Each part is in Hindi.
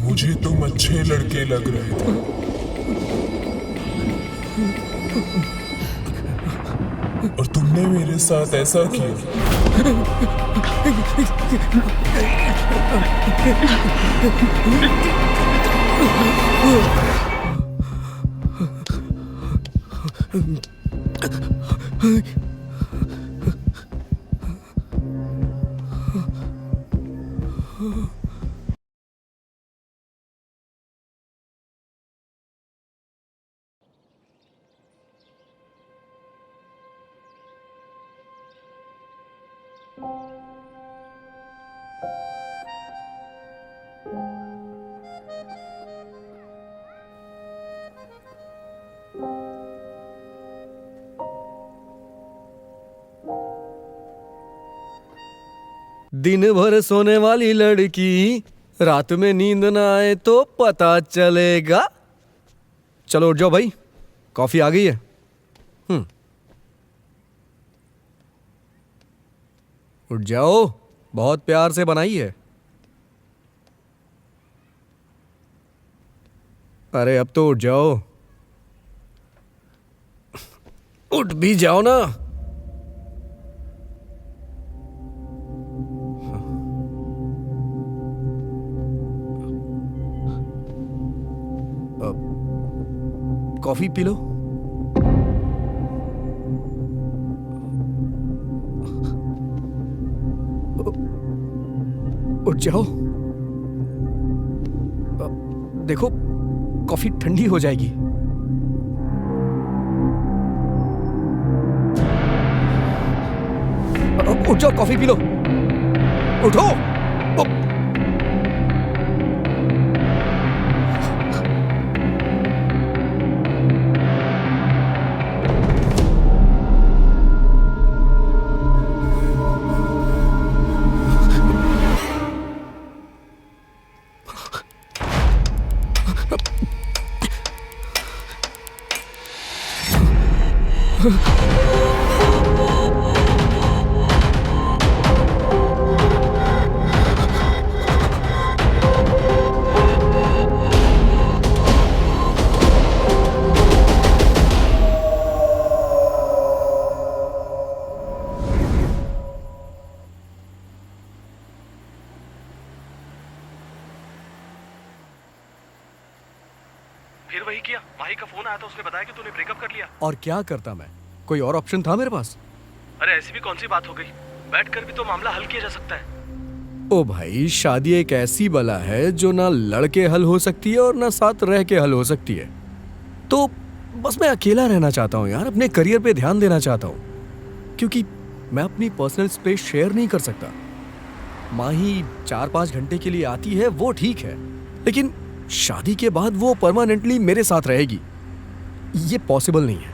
मुझे तुम अच्छे लड़के लग रहे थे, और तुमने मेरे साथ ऐसा किया। दिन भर सोने वाली लड़की, रात में नींद ना आए तो पता चलेगा। चलो उठ जाओ भाई, कॉफी आ गई है। उठ जाओ, बहुत प्यार से बनाई है। अरे अब तो उठ जाओ, उठ भी जाओ ना। Coffee P low. उठ जाओ, देखो कॉफी ठंडी हो जाएगी। उठ जाओ, कॉफी पी लो, उठो। फिर वही किया, माही का फोन आया था, उसने बताया कि तूने ब्रेकअप कर लिया। और क्या करता मैं, कोई और ऑप्शन था मेरे पास? अरे ऐसी भी कौन सी बात हो गई, बैठकर भी तो मामला हल किया जा सकता है। ओ भाई, शादी एक ऐसी बला है जो ना लड़के हल हो सकती है और ना साथ रह के हल हो सकती है। तो बस मैं अकेला रहना चाहता हूँ यार, अपने करियर पे ध्यान देना चाहता हूँ, क्योंकि मैं अपनी पर्सनल स्पेस शेयर नहीं कर सकता। माही 4-5 घंटे के लिए आती है वो ठीक है, लेकिन शादी के बाद वो परमानेंटली मेरे साथ रहेगी, ये पॉसिबल नहीं है।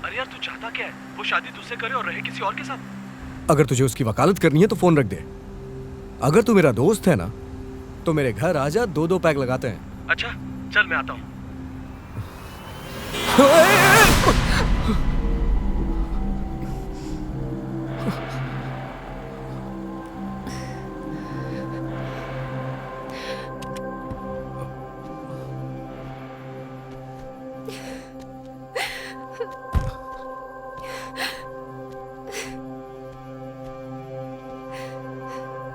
अरे यार तू चाहता क्या है, वो शादी तुझसे करे और रहे किसी और के साथ? अगर तुझे उसकी वकालत करनी है तो फोन रख दे। अगर तू मेरा दोस्त है ना, तो मेरे घर आजा, 2-2 पैक लगाते हैं। अच्छा चल मैं आता हूँ।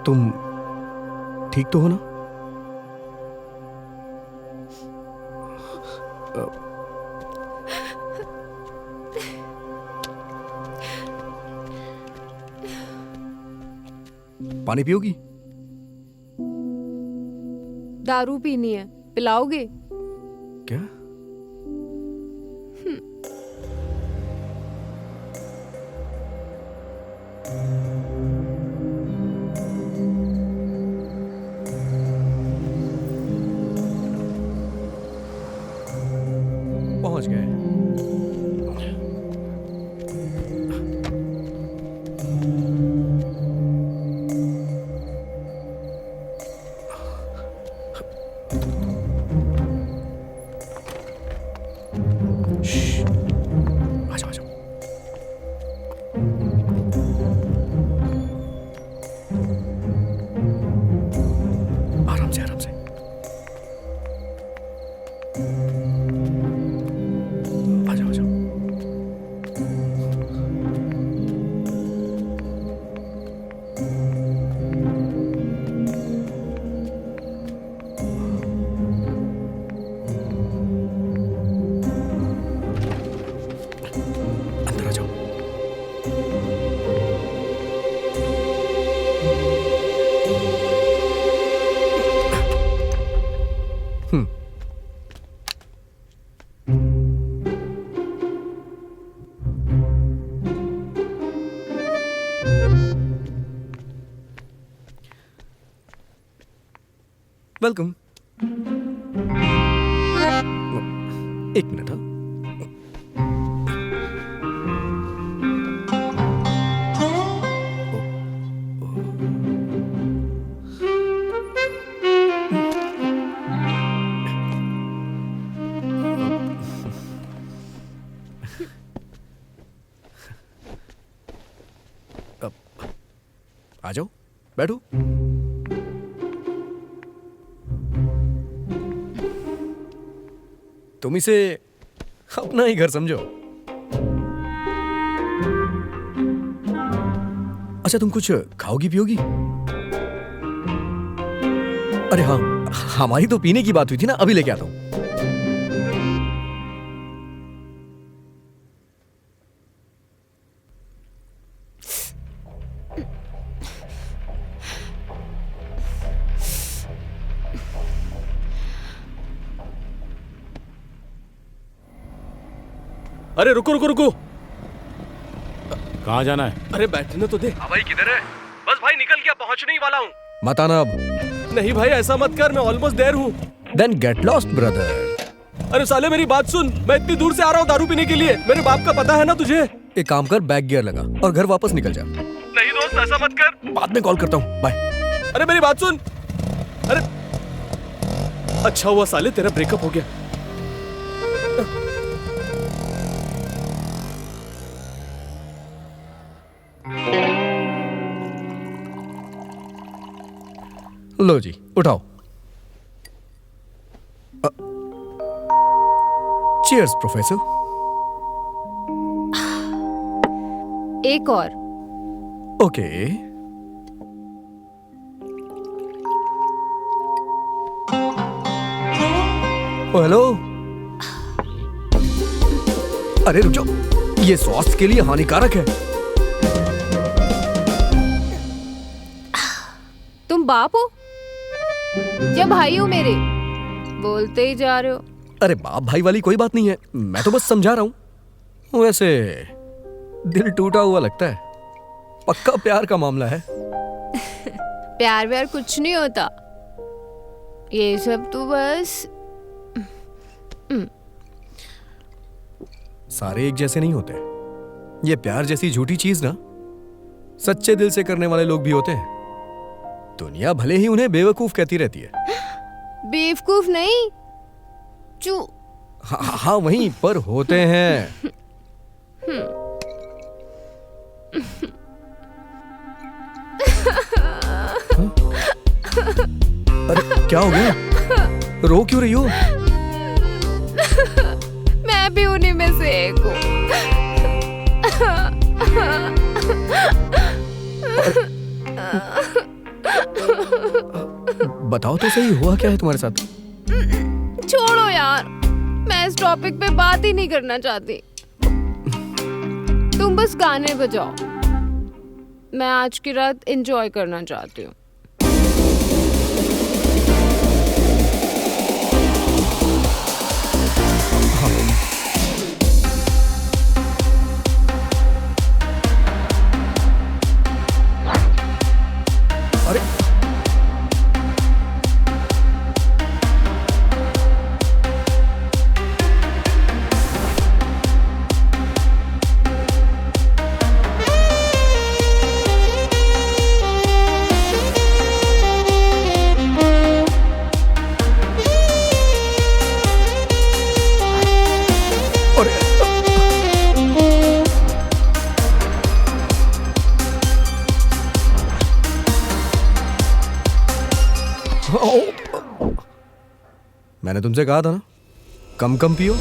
तुम ठीक तो हो ना? पानी पियोगी? दारू पीनी है, पिलाओगे? क्या? पहुंच गए। वेलकम। एक मिनट। हाँ, आ जाओ, बैठो। तुम इसे अपना ही घर समझो। अच्छा, तुम कुछ खाओगी पियोगी? अरे हाँ, हमारी तो पीने की बात हुई थी ना, अभी लेके आता हूं। अरे रुको रुको रुको, कहाँ जाना है? अरे बैठने तो दे। भाई किधर है? बस भाई निकल गया, पहुंचने ही वाला हूँ। मत आना अब। नहीं भाई ऐसा मत कर, मैं ऑलमोस्ट देर हूँ। Then get lost brother. अरे साले मेरी बात सुन, मैं इतनी दूर से आ रहा हूँ दारू पीने के लिए। मेरे बाप का पता है ना तुझे। एक काम कर, बैक गियर लगा और घर वापस निकल जा। नहीं दोस्त ऐसा मत कर। बाद में कॉल करता हूँ, बाय। अरे मेरी बात सुन। अरे अच्छा हुआ साले तेरा ब्रेकअप हो गया। लो जी, उठाओ। Cheers professor. एक और। ओके। ओ हेलो। अरे रुक जाओ, ये स्वास्थ्य के लिए हानिकारक है। तुम बाप हो या भाई हो मेरे? बोलते ही जा रहे हो। अरे बाप भाई वाली कोई बात नहीं है, मैं तो बस समझा रहा हूं। वैसे दिल टूटा हुआ लगता है, पक्का प्यार का मामला है। प्यार व्यार कुछ नहीं होता, ये सब तो बस सारे एक जैसे नहीं होते। ये प्यार जैसी झूठी चीज ना सच्चे दिल से करने वाले लोग भी होते हैं। दुनिया भले ही उन्हें बेवकूफ कहती रहती है। बेवकूफ नहीं, चू। हाँ वहीं पर होते हैं। अरे क्या हो गया? रो क्यों रही हो? मैं भी उन्हीं में से एक हूँ। बताओ तो सही, हुआ क्या है तुम्हारे साथ? छोड़ो यार, मैं इस टॉपिक पे बात ही नहीं करना चाहती। तुम बस गाने बजाओ, मैं आज की रात एंजॉय करना चाहती हूँ। अरे मैंने तुमसे कहा था ना, कम कम पियो।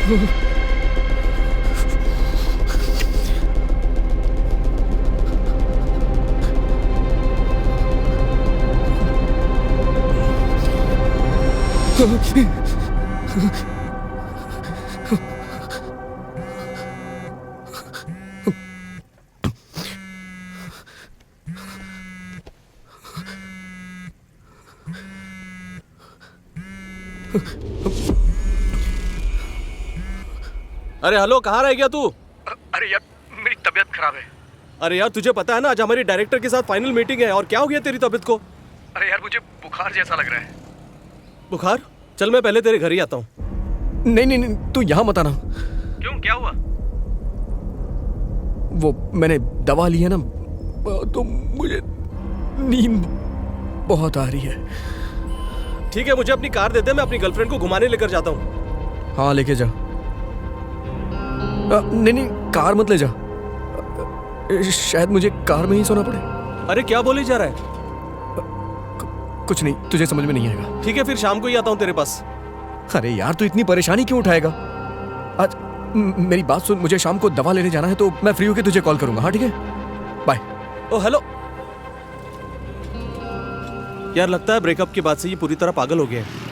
अरे हेलो, कहाँ रह गया तू? अरे यार मेरी तबीयत खराब है। अरे यार तुझे पता है ना, आज हमारी डायरेक्टर के साथ फाइनल मीटिंग है। और क्या हो गया तेरी तबीयत को? अरे यार मुझे बुखार जैसा लग रहा है। बुखार? चल मैं पहले तेरे घर ही आता हूँ। नहीं नहीं नहीं, तू यहाँ मत आना। क्यों, क्या हुआ? वो मैंने दवा ली है ना, तो मुझे नींद बहुत आ रही है। ठीक है, मुझे अपनी कार दे दे, मैं अपनी गर्लफ्रेंड को घुमाने लेकर जाता हूँ। हाँ लेके जा। नहीं नहीं, कार मत ले जा। शायद मुझे कार में ही सोना पड़े। अरे क्या बोले जा रहा है? कुछ नहीं, तुझे समझ में नहीं आएगा। ठीक है, फिर शाम को ही आता हूँ तेरे पास। अरे यार तू इतनी परेशानी क्यों उठाएगा? आज मेरी बात सुन, मुझे शाम को दवा लेने जाना है, तो मैं फ्री होके तुझे कॉल करूंगा। हाँ ठीक है, बाय। ओ हेलो यार, लगता है ब्रेकअप के बाद से ये पूरी तरह पागल हो गया है।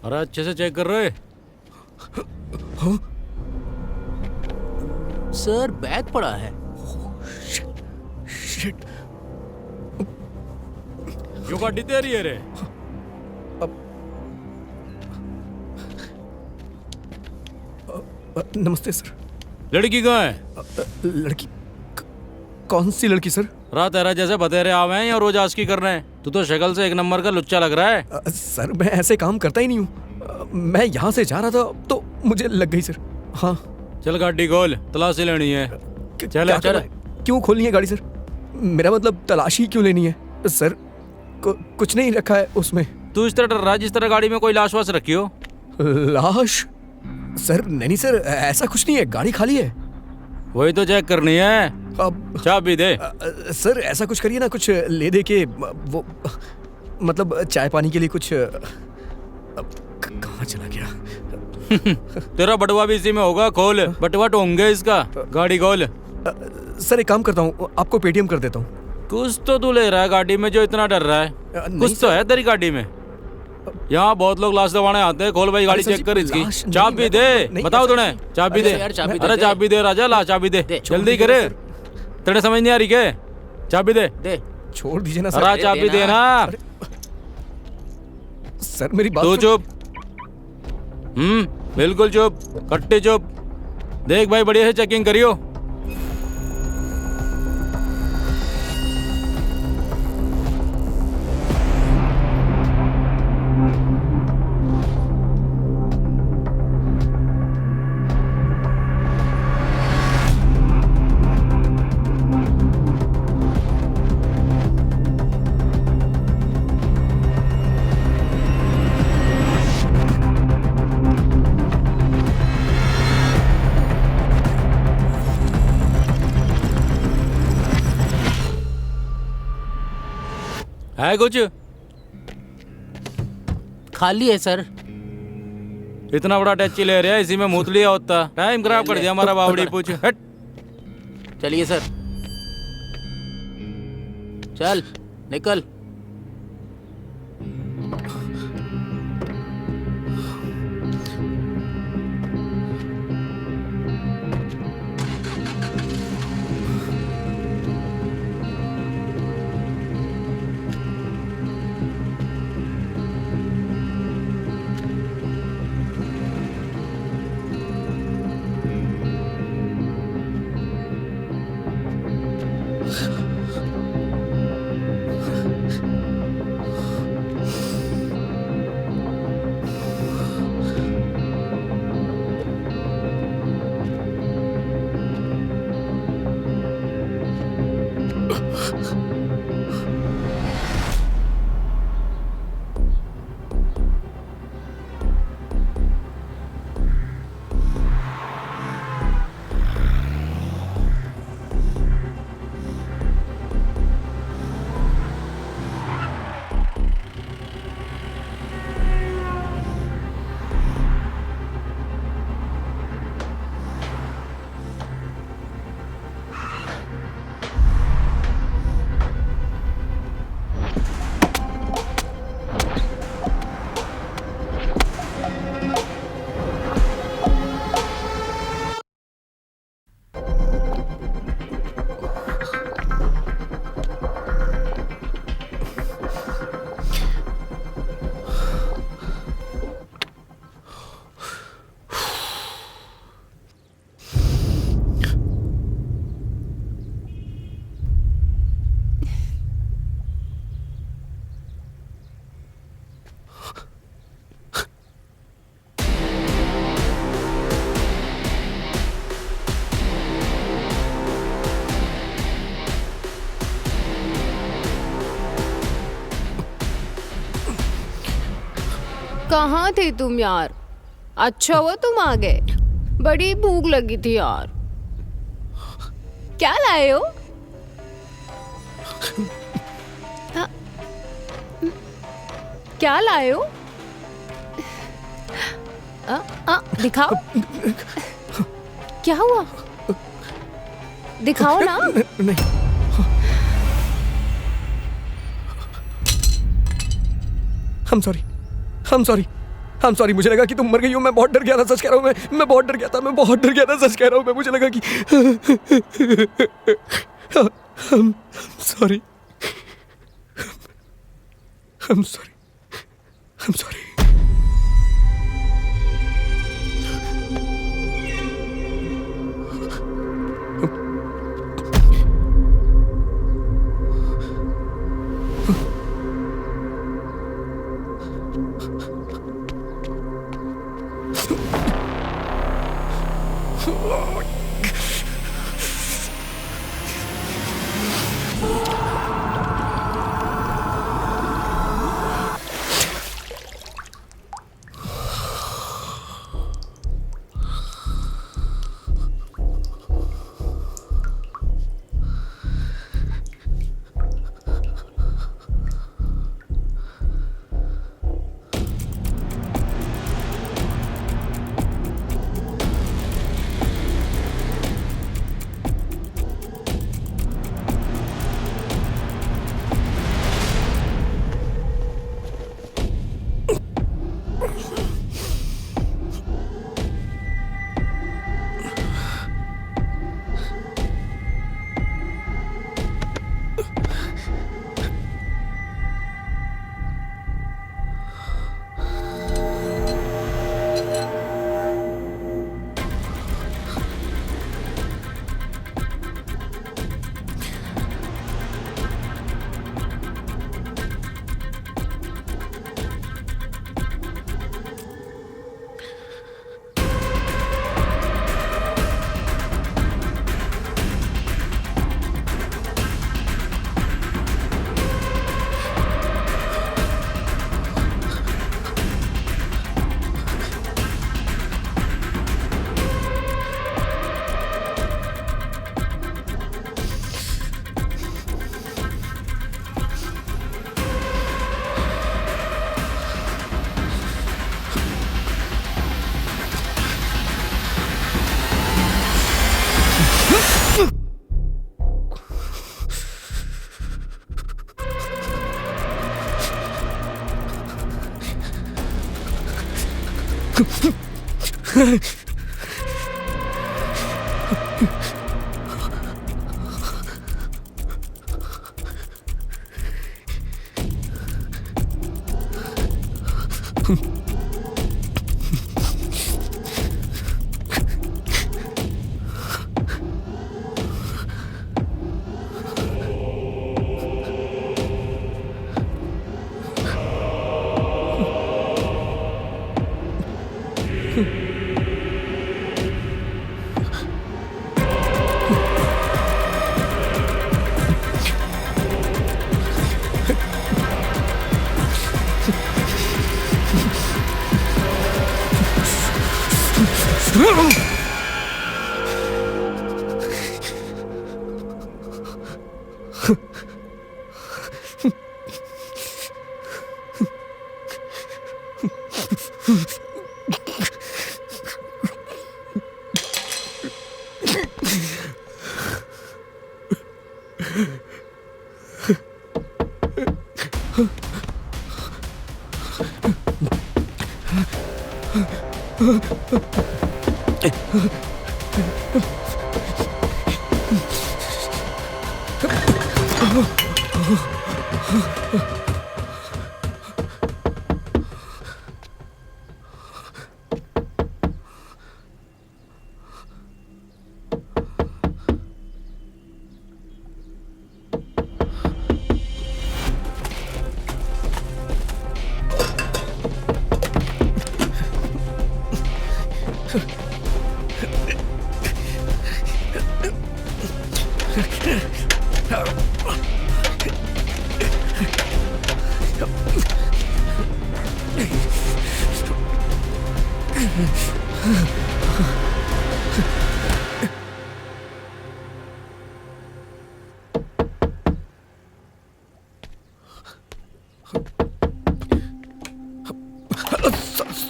अरे अच्छे से चेक कर रहे? सर बैग पड़ा है। शिट। क्यों गाड़ी तेरी है रे? नमस्ते सर। लड़की कहाँ है? लड़की? कौन सी लड़की सर? रात तेरा जैसे बतेरे आवे हैं या रोज आस्की कर रहे हैं? तू तो शक्ल से एक नंबर का लुच्चा लग रहा है। सर मैं ऐसे काम करता ही नहीं हूँ। मैं यहाँ से जा रहा था तो मुझे लग गई सर। हाँ चल गाड़ी खोल, तलाशी लेनी है। चल क्या चल। करना है? क्यों खोलनी है गाड़ी सर? मेरा मतलब तलाशी क्यों लेनी है सर? कुछ नहीं रखा है उसमें। तू इस तरह डर रहा जिस तरह गाड़ी में कोई लाश वाश रखी हो। लाश? सर नहीं सर, ऐसा कुछ नहीं है, गाड़ी खाली है। वही तो चेक करनी है। अब चाबी दे। सर ऐसा कुछ करिए ना, कुछ ले दे के वो मतलब चाय पानी के लिए कुछ। कहाँ चला गया? तेरा बटवा भी इसी में होगा। खोल बटवा, होंगे इसका। गाड़ी खोल। सर एक काम करता हूँ, आपको पेटीएम कर देता हूँ। कुछ तो तू ले रहा है गाड़ी में जो इतना डर रहा है। नहीं कुछ तो सर। है तेरी गाड़ी में। यहाँ बहुत लोग लाश दबाने आते हैं। खोल भाई गाड़ी, अरे सर चेक कर जी, इसकी। लाश नहीं, चाबी मैं दे, तो- नहीं, बताओ ऐसा तूने। नहीं। चाबी अरे दे यार, चाबी अरे दे। चाबी दे राजा, ला चाबी दे। छोड़ जल्दी दीजिए करे। सर। तेरे समझ नहीं आ रही क्या? चाबी दे। छोड़ दीजिए ना अरे सर। चाबी दे ना। सर मेरी बात तू सुन- चुप। बिल्कुल चुप, कट्टे चुप। देख भाई, बढ़िया से चेकिंग करियो। है कुछ? खाली है सर। इतना बड़ा टैची ले रहा है, इसी में मूत लिया होता। टाइम खराब कर दिया हमारा बावड़ी। पूछ हट। चलिए सर, चल निकल। कहाँ थे तुम यार? अच्छा हुआ तुम आ गए। बड़ी भूख लगी थी यार। क्या लाए हो? हाँ, क्या लाए हो? दिखाओ। क्या हुआ? दिखाओ ना। नहीं। I'm sorry, मुझे लगा कि तुम मर गई हो। मैं बहुत डर गया था, सच कह रहा हूँ। मैं बहुत डर गया था, सच कह रहा हूँ। मुझे लगा कि I'm sorry.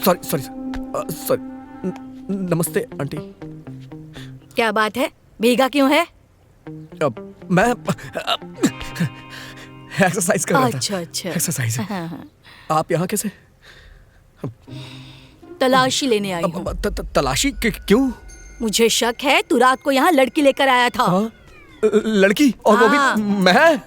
Sorry sorry. नमस्ते आंटी। क्या बात है, भीगा क्यों है? मैं एक्सरसाइज कर रहा था। अच्छा अच्छा। एक्सरसाइज। हाँ, हाँ। आप यहाँ कैसे? तलाशी लेने आई हूँ। तलाशी क्यों? मुझे शक है तू रात को यहाँ लड़की लेकर आया था। हाँ? लड़की? और वो हाँ। भी मैं?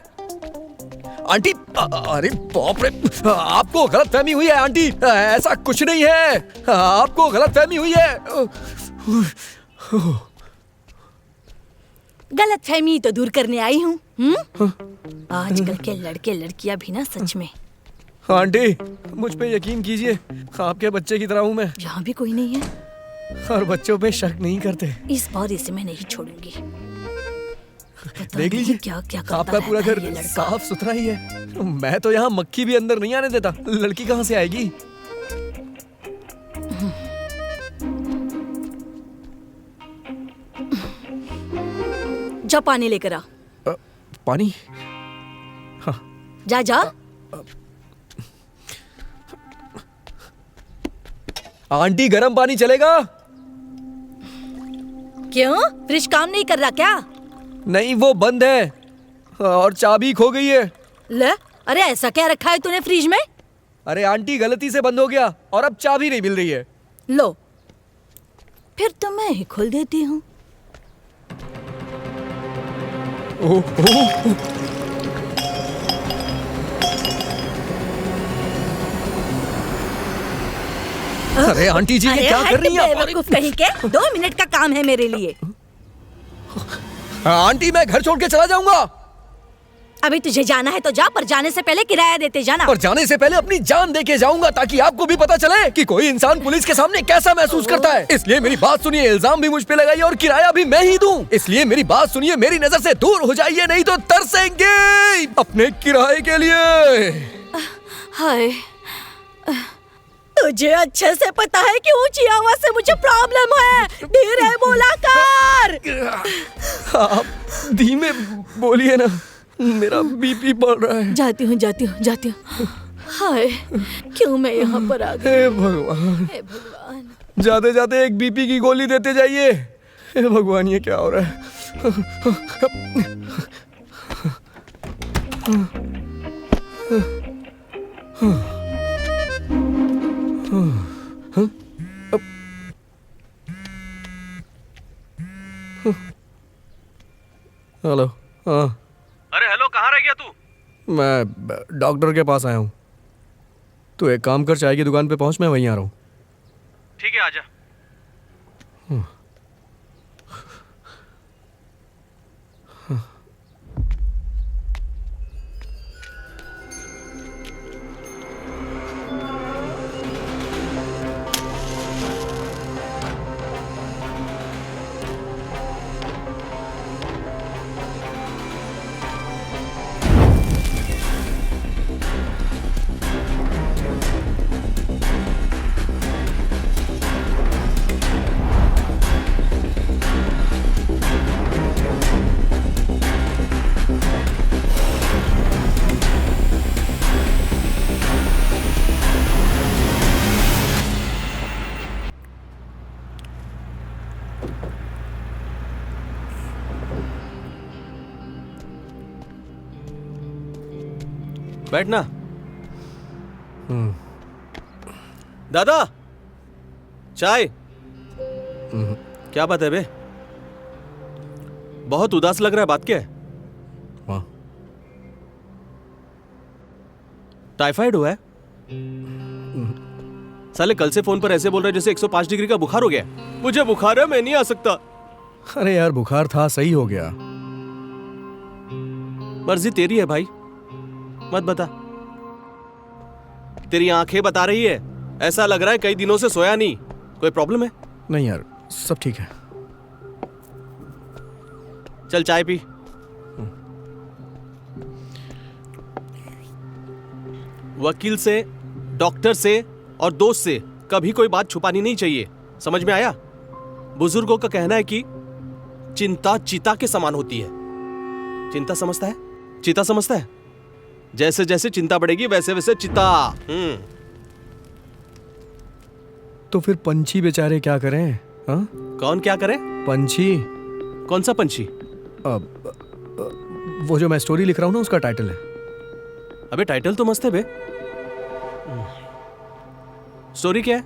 आंटी अरे बाप रे, आपको गलतफहमी हुई है आंटी, ऐसा कुछ नहीं है, आपको गलतफहमी हुई है। गलतफहमी तो दूर करने आई हूँ। आजकल के लड़के लड़कियां भी ना सच में। आंटी मुझ पे यकीन कीजिए, आपके बच्चे की तरह हूँ मैं, यहाँ भी कोई नहीं है और बच्चों पे शक नहीं करते। इस बार इसे मैं नहीं छोड़ूंगी। देख लीजिए क्या क्या करता आपका पूरा रहता घर है ये लड़का। साफ सुथरा ही है। मैं तो यहाँ मक्खी भी अंदर नहीं आने देता, लड़की कहाँ से आएगी? जा पानी लेकर आ। पानी? जा जा। आंटी गरम पानी चलेगा? क्यों, फ्रिज काम नहीं कर रहा क्या? नहीं वो बंद है और चाबी खो गई है। ले, अरे ऐसा क्या रखा है तूने फ्रिज में? अरे आंटी गलती से बंद हो गया और अब चाबी नहीं मिल रही है। लो, फिर तो मैं ही खोल देती हूँ। अरे आंटी जी ये क्या कर रही हैं आप? बेवकूफ कहीं के, 2 मिनट का काम है मेरे लिए। आंटी मैं घर छोड़ के चला जाऊंगा। अभी तुझे जाना है तो जा, पर जाने से पहले किराया देते जाना। और जाने से पहले अपनी जान दे के जाऊंगा ताकि आपको भी पता चले कि कोई इंसान पुलिस के सामने कैसा महसूस करता है। इसलिए मेरी बात सुनिए, इल्जाम भी मुझ पे लगाइए और किराया भी मैं ही दूं। इसलिए मेरी बात सुनिए, मेरी नजर से दूर हो जाइए, नहीं तो तरसेंगे अपने किराए के लिए। हाय, तुझे अच्छे से पता है कि ऊंची आवाज से मुझे प्रॉब्लम है। धीरे बोला कर। आप धीमे बोलिए ना, मेरा बीपी बढ़ रहा है। जाती हूँ। हाय, क्यों मैं यहाँ पर आ गई? हे भगवान, हे भगवान। जाते जाते एक बीपी की गोली देते जाइए। हे भगवान ये क्या हो रहा है? हेलो। हाँ, अरे हेलो, कहाँ रह गया तू? मैं डॉक्टर के पास आया हूँ। तू एक काम कर, चाय की दुकान पे पहुँच, मैं वहीं आ रहा हूँ। ठीक है, आजा। बैठना। दादा, चाय। क्या बात है बे? बहुत उदास लग रहा है, बात क्या है? हाँ, टाइफाइड हुआ है? साले कल से फोन पर ऐसे बोल रहे जैसे 105 डिग्री का बुखार हो गया। मुझे बुखार है, मैं नहीं आ सकता। अरे यार बुखार था, सही हो गया। मर्जी तेरी है भाई, मत बता। तेरी आंखें बता रही है। ऐसा लग रहा है कई दिनों से सोया नहीं। कोई प्रॉब्लम है? नहीं यार, सब ठीक है। चल चाय पी। वकील से, डॉक्टर से और दोस्त से कभी कोई बात छुपानी नहीं चाहिए, समझ में आया? बुजुर्गों का कहना है कि चिंता चीता के समान होती है। चिंता समझता है? चीता समझता है? जैसे जैसे चिंता बढ़ेगी वैसे वैसे चिता। तो फिर पंछी बेचारे क्या करें? हाँ, कौन क्या करे? पंछी। कौन सा पंछी? वो जो मैं स्टोरी लिख रहा हूँ ना, उसका टाइटल है। अबे टाइटल तो मस्त है बे। स्टोरी क्या है?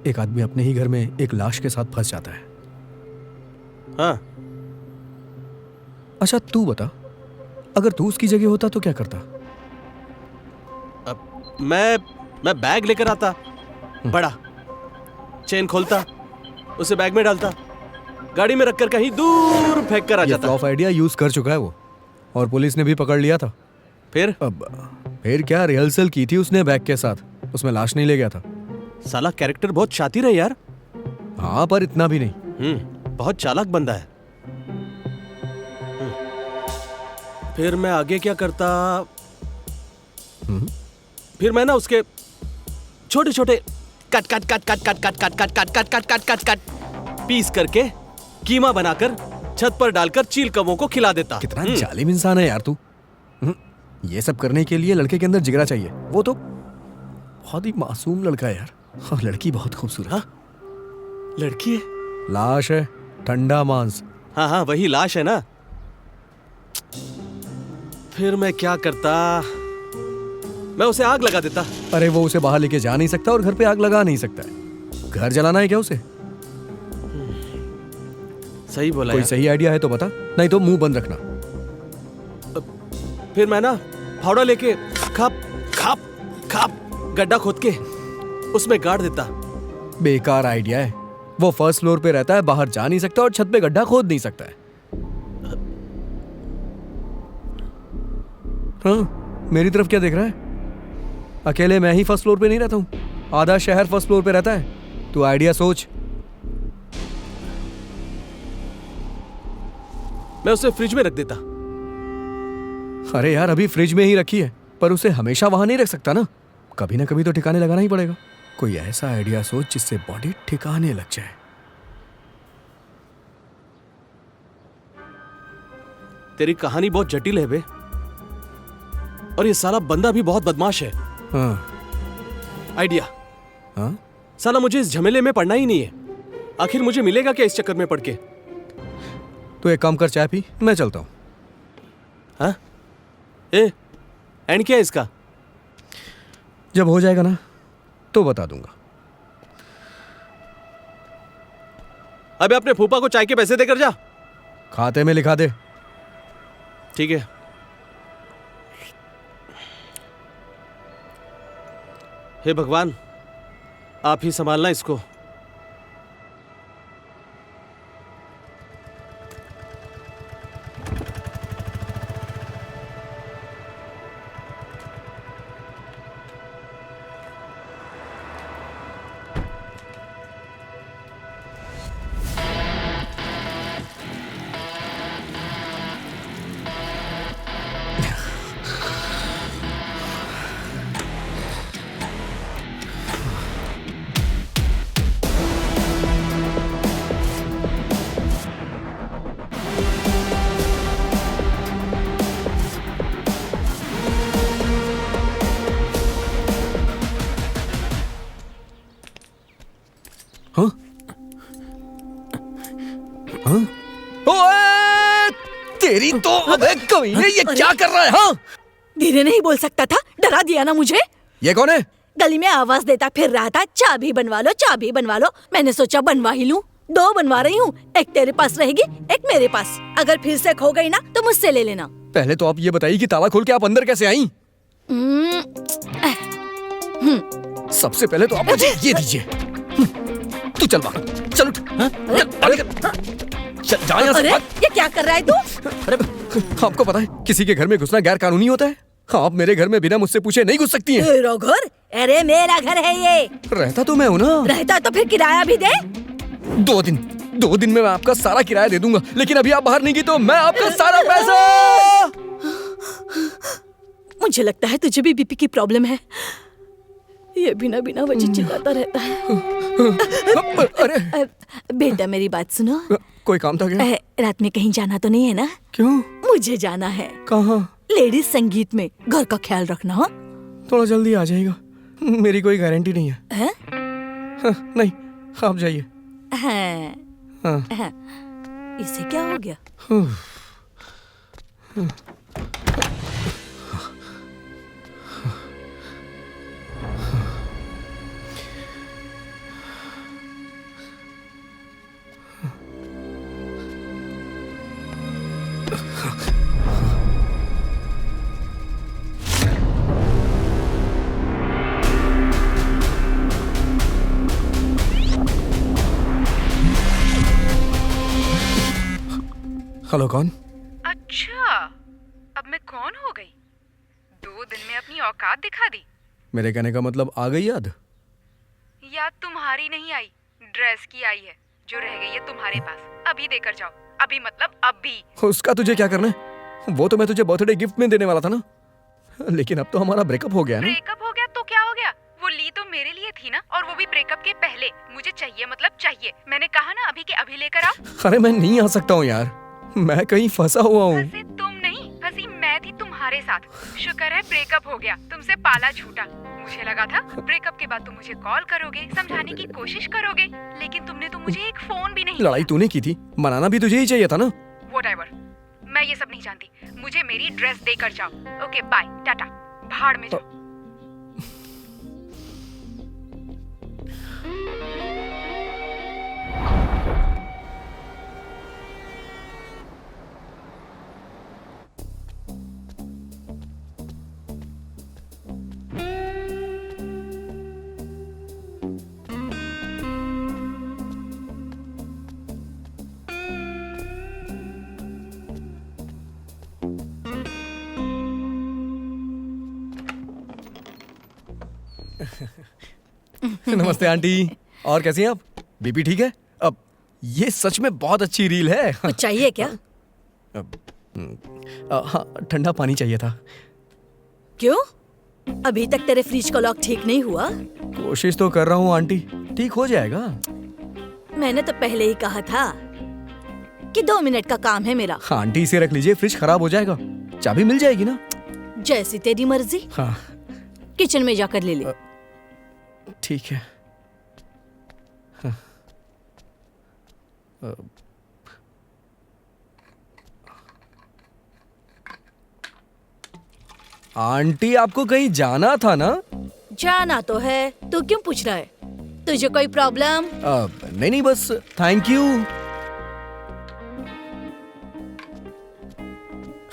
एक आदमी अपने ही घर में एक लाश के साथ फंस जाता है। हाँ, अच्छा तू बता, अगर तू उसकी जगह होता तो क्या करता? मैं बैग लेकर आता, बड़ा चेन खोलता, उसे बैग में डालता, गाड़ी में रखकर कहीं दूर फेंक कर आ ये जाता। फ्लॉप आइडिया यूज कर चुका है वो, और पुलिस ने भी पकड़ लिया था। फिर फिर क्या, रिहर्सल की थी उसने बैग के साथ, उसमें लाश नहीं ले गया था। साला कैरेक्टर बहुत शातिर है यार। हाँ, पर इतना भी नहीं। बहुत चालाक बंदा है। फिर मैं आगे क्या करता? फिर मैं ना उसके छोटे छोटे cut cut cut cut cut cut cut cut cut cut cut cut cut piece करके कीमा बनाकर छत पर डालकर चील कौवों को खिला देता। कितना जालिम इंसान है यार तू। ये सब करने के लिए लड़के के अंदर जिगरा चाहिए। वो तो बहुत ही मासूम लड़का है यार, और लड़की बहुत खूबसूरत। हाँ? लड़की है? लाश है, ठंडा मांस। हाँ हाँ, वही लाश है ना। फिर मैं क्या करता? मैं उसे आग लगा देता। अरे वो उसे बाहर लेके जा नहीं सकता और घर पे आग लगा नहीं सकता है। घर जलाना है क्या उसे? सही बोला कोई यार। सही आइडिया है तो बता, नहीं तो मुंह बंद रखना। फिर मैं ना फावड़ा लेके खाप खाप खाप गड्ढा खोद के उसमें गाड़ देता। बेकार आइडिया है। वो फर्स्ट फ्लोर पे रहता है, बाहर जा नहीं सकता और छत पे गड्ढा खोद नहीं सकता है। हाँ, मेरी तरफ क्या देख रहा है? अकेले मैं ही फर्स्ट फ्लोर पे नहीं रहता हूँ, आधा शहर फर्स्ट फ्लोर पे रहता है। तू आइडिया सोच। मैं उसे फ्रिज में रख देता। अरे यार, अभी फ्रिज में ही रखी है, पर उसे हमेशा वहां नहीं रख सकता ना, कभी ना कभी तो ठिकाने लगाना ही पड़ेगा। कोई ऐसा आइडिया सोच जिससे बॉडी ठिकाने लग जाए। तेरी कहानी बहुत जटिल है बे, और ये साला बंदा भी बहुत बदमाश है। हाँ। आइडिया। हाँ? साला मुझे इस झमेले में पड़ना ही नहीं है। आखिर मुझे मिलेगा क्या इस चक्कर में पड़ के? तो एक काम कर, चाय पी, मैं चलता हूँ। हाँ? एंड क्या है इसका? जब हो जाएगा ना तो बता दूंगा। अबे अपने फूफा को चाय के पैसे देकर जा। खाते में लिखा दे। ठीक है। हे भगवान, आप ही संभालना इसको। हाँ? हाँ? ओए! तेरी तो अबे कमीने, ये क्या कर रहा है? हाँ? धीरे नहीं बोल सकता था? डरा दिया ना मुझे। ये कौन है? गली में आवाज देता फिर रहा था, चाबी बनवा लो, चाबी बनवा लो। मैंने सोचा बनवा ही लूं। 2 बनवा रही हूँ, एक तेरे पास रहेगी, एक मेरे पास। अगर फिर से खो गई ना तो मुझसे ले लेना। पहले तो आप ये बताइए कि ताला खोल के आप अंदर कैसे आई? सबसे पहले तो आप मुझे ये दीजिए। तू चल बाहर, चल उठ। चल जा यहाँ से। अरे ये क्या कर रहा है तू? अरे आपको पता है किसी के घर में घुसना गैर कानूनी होता है? आप मेरे घर में बिना मुझसे पूछे नहीं घुस सकती हैं। तेरा घर? अरे मेरा घर है ये। रहता तो मैं हूँ ना। रहता तो फिर किराया भी दे। 2 दिन में मैं आपका सारा किराया दे दूंगा, लेकिन अभी आप बाहर नहीं गई तो मैं आपका सारा पैसा। मुझे लगता है तुझे भी बीपी की प्रॉब्लम है। ये बिना बिना वजह चिल्लाता रहता है। अरे बेटा मेरी बात सुनो। कोई काम था क्या? रात में कहीं जाना तो नहीं है ना? क्यों? मुझे जाना है। कहाँ? लेडीज संगीत में। घर का ख्याल रखना। हाँ? थोड़ा जल्दी आ जाएगा, मेरी कोई गारंटी नहीं है। हैं? हाँ, नहीं आप जाइए। हाँ। हाँ। इसे क्या हो गया? हेलो, कौन? अच्छा, अब मैं कौन हो गई? 2 दिन में अपनी औकात दिखा दी। मेरे कहने का मतलब आ गई याद? याद तुम्हारी नहीं आई, ड्रेस की आई है, जो रह गई है तुम्हारे पास। अभी देकर जाओ। अभी मतलब अभी। उसका तुझे क्या करना है? वो तो मैं तुझे बर्थडे गिफ्ट में देने वाला था ना। लेकिन अब तो हमारा ब्रेकअप हो गया ना। ब्रेकअप हो गया तो क्या हो गया? वो ली तो मेरे लिए थी ना, और वो भी ब्रेकअप के पहले। मुझे चाहिए मतलब चाहिए। मैंने कहा ना अभी के अभी लेकर आओ। अरे मैं नहीं आ सकता हूँ यार, मैं कहीं फंसा हुआ हूँ। फंसे तुम नहीं, फंसी मैं थी तुम्हारे साथ। शुक्र है ब्रेकअप हो गया, तुमसे पाला छूटा। मुझे लगा था ब्रेकअप के बाद तुम मुझे कॉल करोगे, समझाने की कोशिश करोगे, लेकिन तुमने तो मुझे एक फोन भी नहीं। लड़ाई तूने की थी, मनाना भी तुझे ही चाहिए था ना। व्हाटएवर, मैं ये सब नहीं जानती। मुझे मेरी ड्रेस देकर जाओ। ओके बाय, टाटा, भाड़ में जाओ। नमस्ते आंटी, और कैसी हैं आप? बीपी ठीक है? अब ये सच में बहुत अच्छी रील है। कुछ चाहिए क्या? हाँ, ठंडा पानी चाहिए था। क्यों? अभी तक तेरे फ्रिज का लॉक ठीक नहीं हुआ? कोशिश तो कर रहा हूँ आंटी, ठीक हो जाएगा। मैंने तो पहले ही कहा था कि 2 मिनट का काम है मेरा। हाँ आंटी, इसे रख लीजिए, फ्रिज खराब हो जाएगा। चाबी मिल जाएगी ना? जैसी तेरी मर्जी। हाँ किचन में जाकर ले ले। ठीक है। हाँ। आंटी आपको कहीं जाना था ना? जाना तो है, तू क्यों पूछ रहा है? तुझे कोई प्रॉब्लम? नहीं नहीं, बस थैंक यू।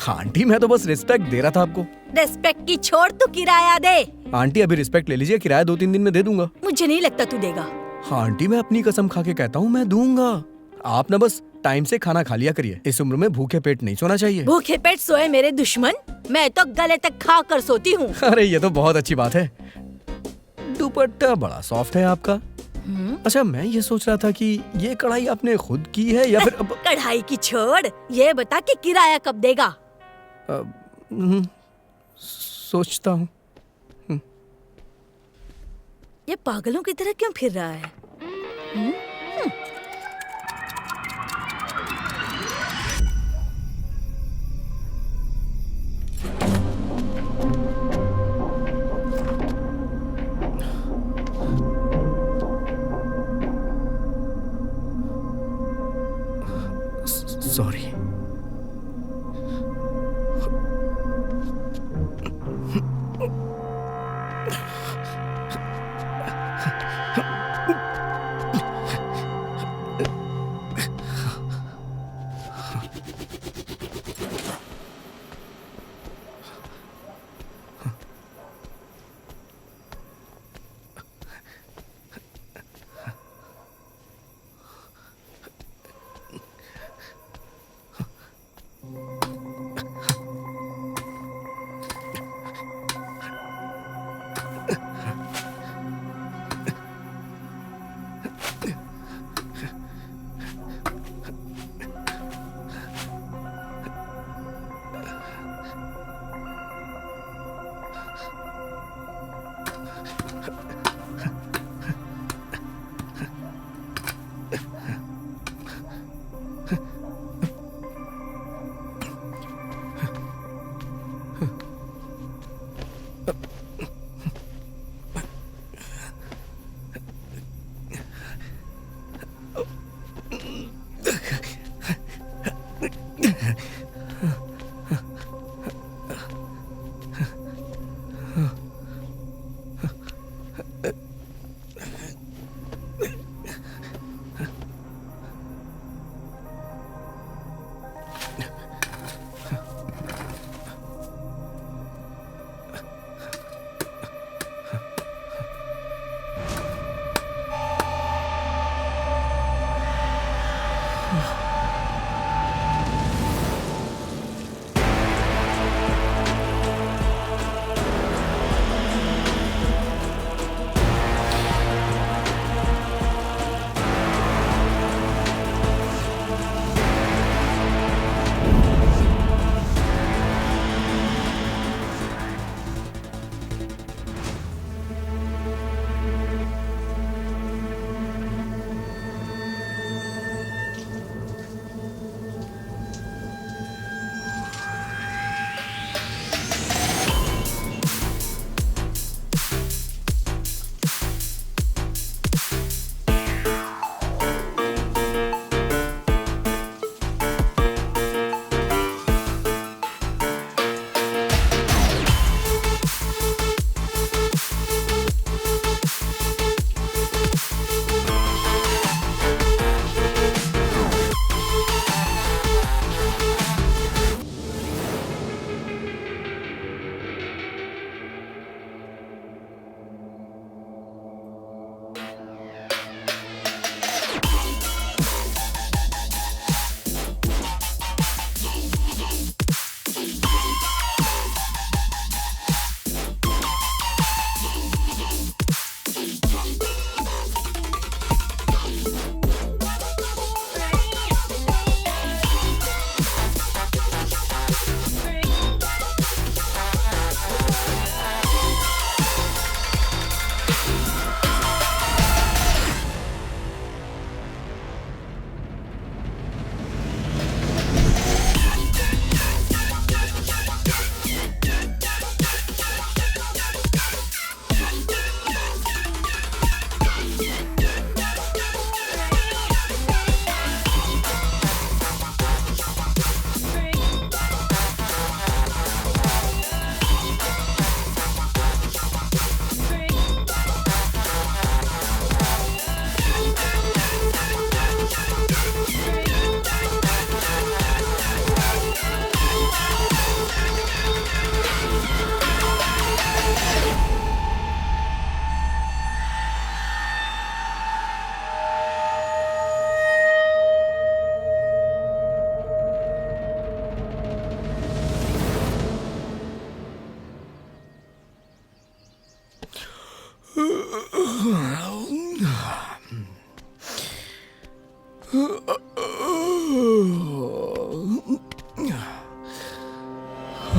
आंटी मैं तो बस रिस्पेक्ट दे रहा था आपको। रेस्पेक्ट की छोड़, तू किराया दे। आंटी अभी रिस्पेक्ट ले लीजिए, किराया 2-3 दिन में दे दूंगा। मुझे नहीं लगता तू देगा। हाँ आंटी, मैं अपनी कसम खा के कहता हूँ मैं दूंगा। आप ना बस टाइम से खाना खा लिया करिए, इस उम्र में भूखे पेट नहीं सोना चाहिए। भूखे पेट सोए मेरे दुश्मन, मैं तो गले तक खा कर सोती हूँ। अरे ये तो बहुत अच्छी बात है। दुपट्टा बड़ा सॉफ्ट है आपका। अच्छा मैं ये सोच रहा था कि ये कढ़ाई आपने खुद की है या फिर कढ़ाई की छोड़, ये बता कि किराया कब देगा। सोचता हूँ। ये पागलों की तरह क्यों फिर रहा है? सॉरी।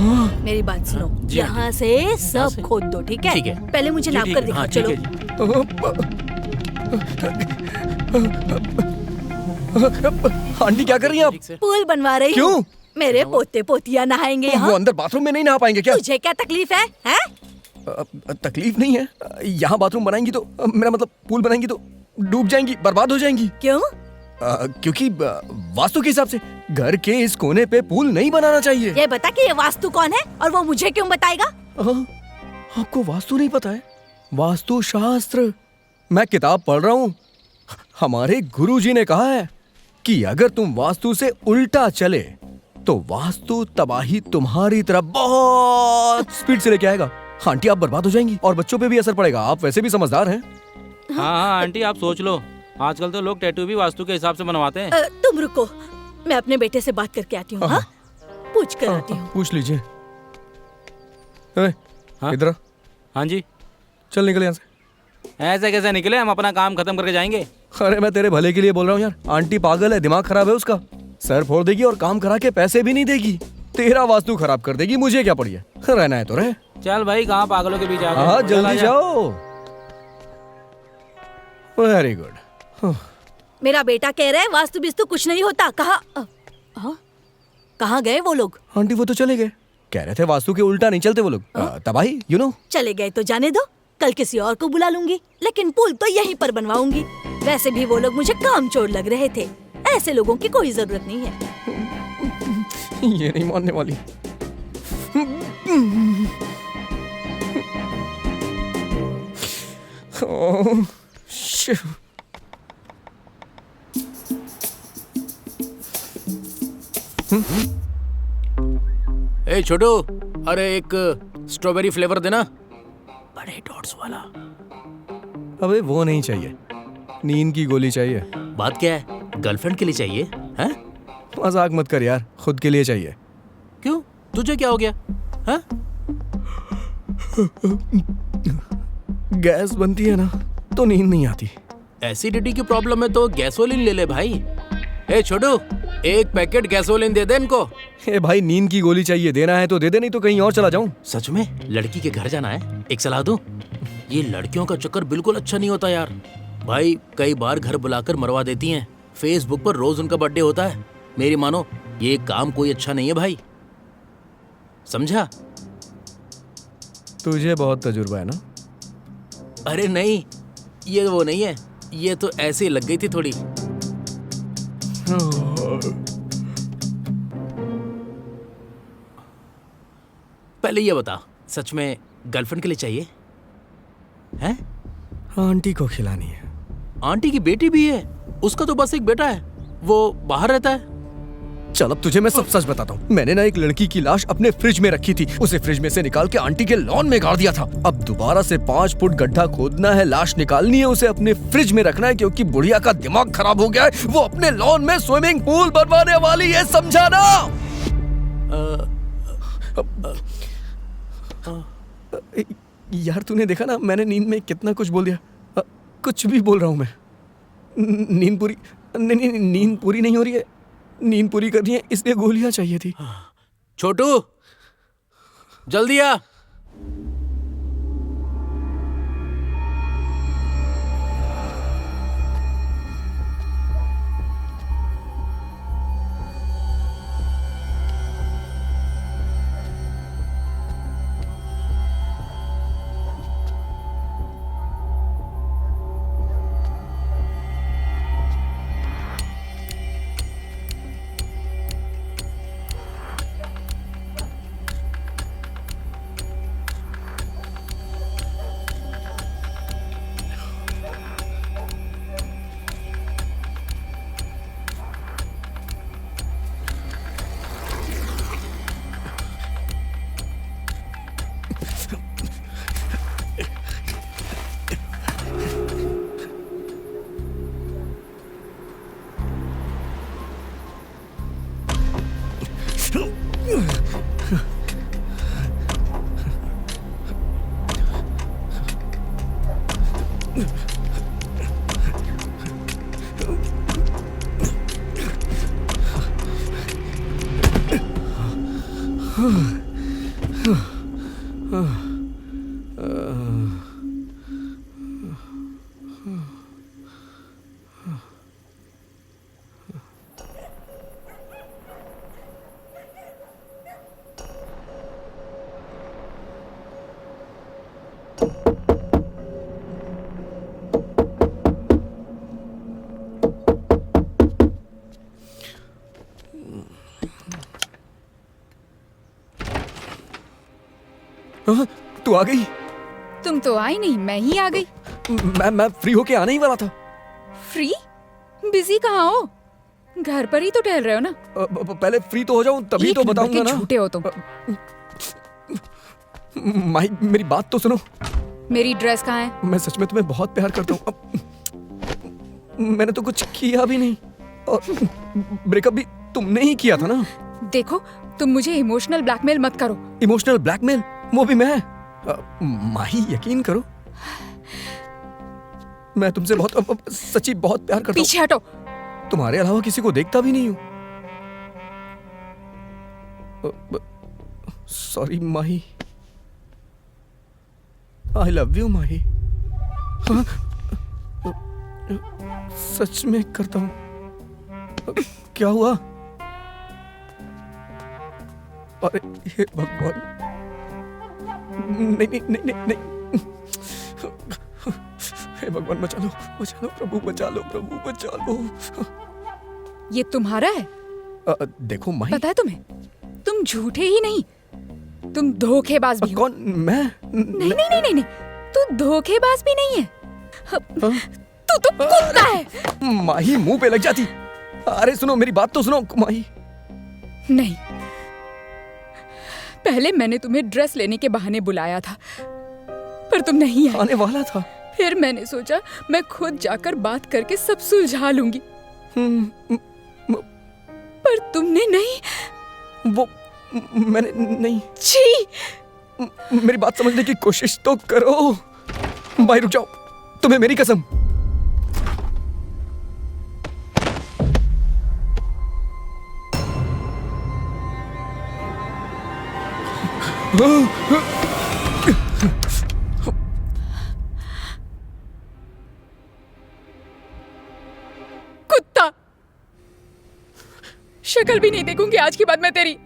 मेरी बात सुनो, जी, यहाँ से सब से? खोद दो, ठीक है? ठीक है। पहले मुझे नाप कर दिखाओ, हाँ, ठीक चलो। है जी। आंटी क्या कर रही हैं आप? ठीक से। पुल बनवा रही क्यों? हूँ। मेरे पोते पोतिया नहाएंगे वो यहाँ। अंदर बाथरूम में नहीं नहा पाएंगे क्या? तुझे क्या तकलीफ है, हैं? तकलीफ नहीं है। यहाँ बाथरूम बनाएंगी तो मेरा मतलब पूल बनाएंगी तो डूब जाएंगी, बर्बाद हो जाएंगी। क्यों? क्योंकि वास्तु के हिसाब से घर के इस कोने पे पूल नहीं बनाना चाहिए। ये बता कि ये वास्तु कौन है और वो मुझे क्यों बताएगा? आपको वास्तु नहीं पता है? वास्तु शास्त्र मैं किताब पढ़ रहा हूँ। हमारे गुरुजी ने कहा है कि अगर तुम वास्तु से उल्टा चले तो वास्तु तबाही तुम्हारी तरफ बहुत स्पीड से लेके आएगा। आंटी आप बर्बाद हो जाएंगी और बच्चों पे भी असर पड़ेगा। आप वैसे भी समझदार हैं। हाँ आंटी आप सोच लो, आजकल तो लोग टैटू भी वास्तु के हिसाब से बनवाते हैं। तुम रुको, मैं अपने बेटे से बात करके आती हूँ। हाँ, पूछ कर आती हूँ। पूछ लीजिए। हाँ? इधर आ। हाँ जी। चल निकल यहाँ से। ऐसे कैसे निकले, हम अपना काम खत्म करके जाएंगे। अरे मैं तेरे भले के लिए बोल रहा हूँ यार। आंटी पागल है, दिमाग खराब है उसका। सर फोड़ देगी और काम करा के पैसे भी नहीं देगी। तेरा वास्तु खराब कर देगी। मुझे क्या पड़ी है, रहना है तो रहे। चल भाई, कहाँ पागलों के बीच आ गए। हाँ चल जल्दी आजा। जाओ। Very good. मेरा बेटा कह रहा है वास्तु बिस्तु कुछ नहीं होता। कहाँ गए वो लोग? आंटी वो तो चले गए। कह रहे थे वास्तु के उल्टा नहीं चलते वो लोग। तबाही यू नो। चले गए तो जाने दो, कल किसी और को बुला लूंगी, लेकिन पुल तो यहीं पर बनवाऊंगी। वैसे भी वो लोग मुझे कामचोर लग रहे थे। ऐसे लोगों की कोई जरूरत नहीं है। ये नहीं मानने वाली। ओह, शिव। ए छोटू, अरे एक स्ट्रॉबेरी फ्लेवर देना, बड़े डॉट्स वाला। अबे वो नहीं चाहिए, नींद की गोली चाहिए। बात क्या है, गर्लफ्रेंड के लिए चाहिए? हैं? मजाक मत कर यार, खुद के लिए चाहिए। क्यों, तुझे क्या हो गया? हैं? गैस बनती है ना तो नींद नहीं आती। एसिडिटी की प्रॉब्लम है तो गैसोलीन ले ले भाई। ए छोटू, एक पैकेट गैसोलीन दे दे इनको। ए भाई, नींद की गोली चाहिए, देना है तो दे दे, नहीं तो कहीं और चला जाऊं। सच में लड़की के घर जाना है? एक सलाह दूं, ये लड़कियों का चक्कर बिल्कुल अच्छा नहीं होता यार। भाई कई बार घर बुलाकर मरवा देती हैं। फेसबुक पर रोज उनका बर्थडे होता है। मेरी मानो, ये काम कोई अच्छा नहीं है भाई, समझा? तुझे बहुत तजुर्बा है ना। अरे नहीं, ये वो नहीं है, ये तो ऐसे ही लग गई थी थोड़ी। पहले ये बता, सच में गर्लफ्रेंड के लिए चाहिए? हैं? आंटी को खिलानी है। आंटी की बेटी भी है? उसका तो बस एक बेटा है, वो बाहर रहता है। चल अब तुझे मैं सब सच बताता हूँ। मैंने ना एक लड़की की लाश अपने फ्रिज में रखी थी। उसे फ्रिज में से निकाल के आंटी के लॉन में गाड़ दिया था। अब दोबारा से 5 फुट गड्ढा खोदना है, लाश निकालनी है, उसे अपने फ्रिज में रखना है, क्योंकि बुढ़िया का दिमाग खराब हो गया है। वो अपने लॉन में स्विमिंग पूल बनवाने वाली है, समझा ना? यार तूने देखा ना मैंने नींद में कितना कुछ बोल दिया। कुछ भी बोल रहा हूँ मैं। नींद पूरी नहीं, नींद पूरी नहीं हो रही है। नींद पूरी करनी है, इसलिए गोलियां चाहिए थी। छोटू जल्दी आ। हाँ, तू आ गई। तुम तो आई नहीं, मैं ही आ गई। मैं फ्री होके आने ही वाला था। फ्री? बिजी कहाँ हो? घर पर ही तो टहल रहे हो ना। पहले फ्री तो हो जाऊं तभी एक तो नंबर बताऊंगा के ना। झूठे हो तुम। माही मेरी बात तो सुनो। मेरी ड्रेस कहाँ है? मैं सच में तुम्हें बहुत प्यार करता हूँ। मैंने तो कुछ किया भी नहीं और ब्रेकअप भी तुमने ही किया था ना। देखो, तुम मुझे इमोशनल ब्लैकमेल मत करो। Emotional blackmail? वो भी मैं? माही यकीन करो, मैं तुमसे बहुत सच्ची बहुत प्यार करता हूँ। पीछे हटो। तुम्हारे अलावा किसी को देखता भी नहीं हूँ। Sorry Mahi. I love you Mahi. हाँ? सच में करता हूँ। क्या हुआ? अरे हे भगवान, नहीं नहीं नहीं नहीं नहीं। हे भगवान बचा लो प्रभु, बचा लो प्रभु, बचा लो। ये तुम्हारा है? देखो माही। पता है तुम्हें, तुम झूठे ही नहीं, तुम धोखेबाज भी हो। कौन? मैं? नहीं नहीं नहीं नहीं, तू धोखेबाज भी नहीं है। तू तो कुत्ता है। माही मुंह पे लग जाती। अरे सुनो, मेरी बात तो सुनो माही। नहीं, पहले मैंने तुम्हें ड्रेस लेने के बहाने बुलाया था, पर तुम नहीं आए। आने वाला था। फिर मैंने सोचा मैं खुद जाकर बात करके सब सुलझा लूंगी, पर तुमने नहीं। वो मैंने नहीं। छी! मेरी बात समझने की कोशिश तो करो। भाई रुक जाओ, तुम्हें मेरी कसम। कुत्ता! शक्ल भी नहीं देखूंगी आज के बाद मैं तेरी।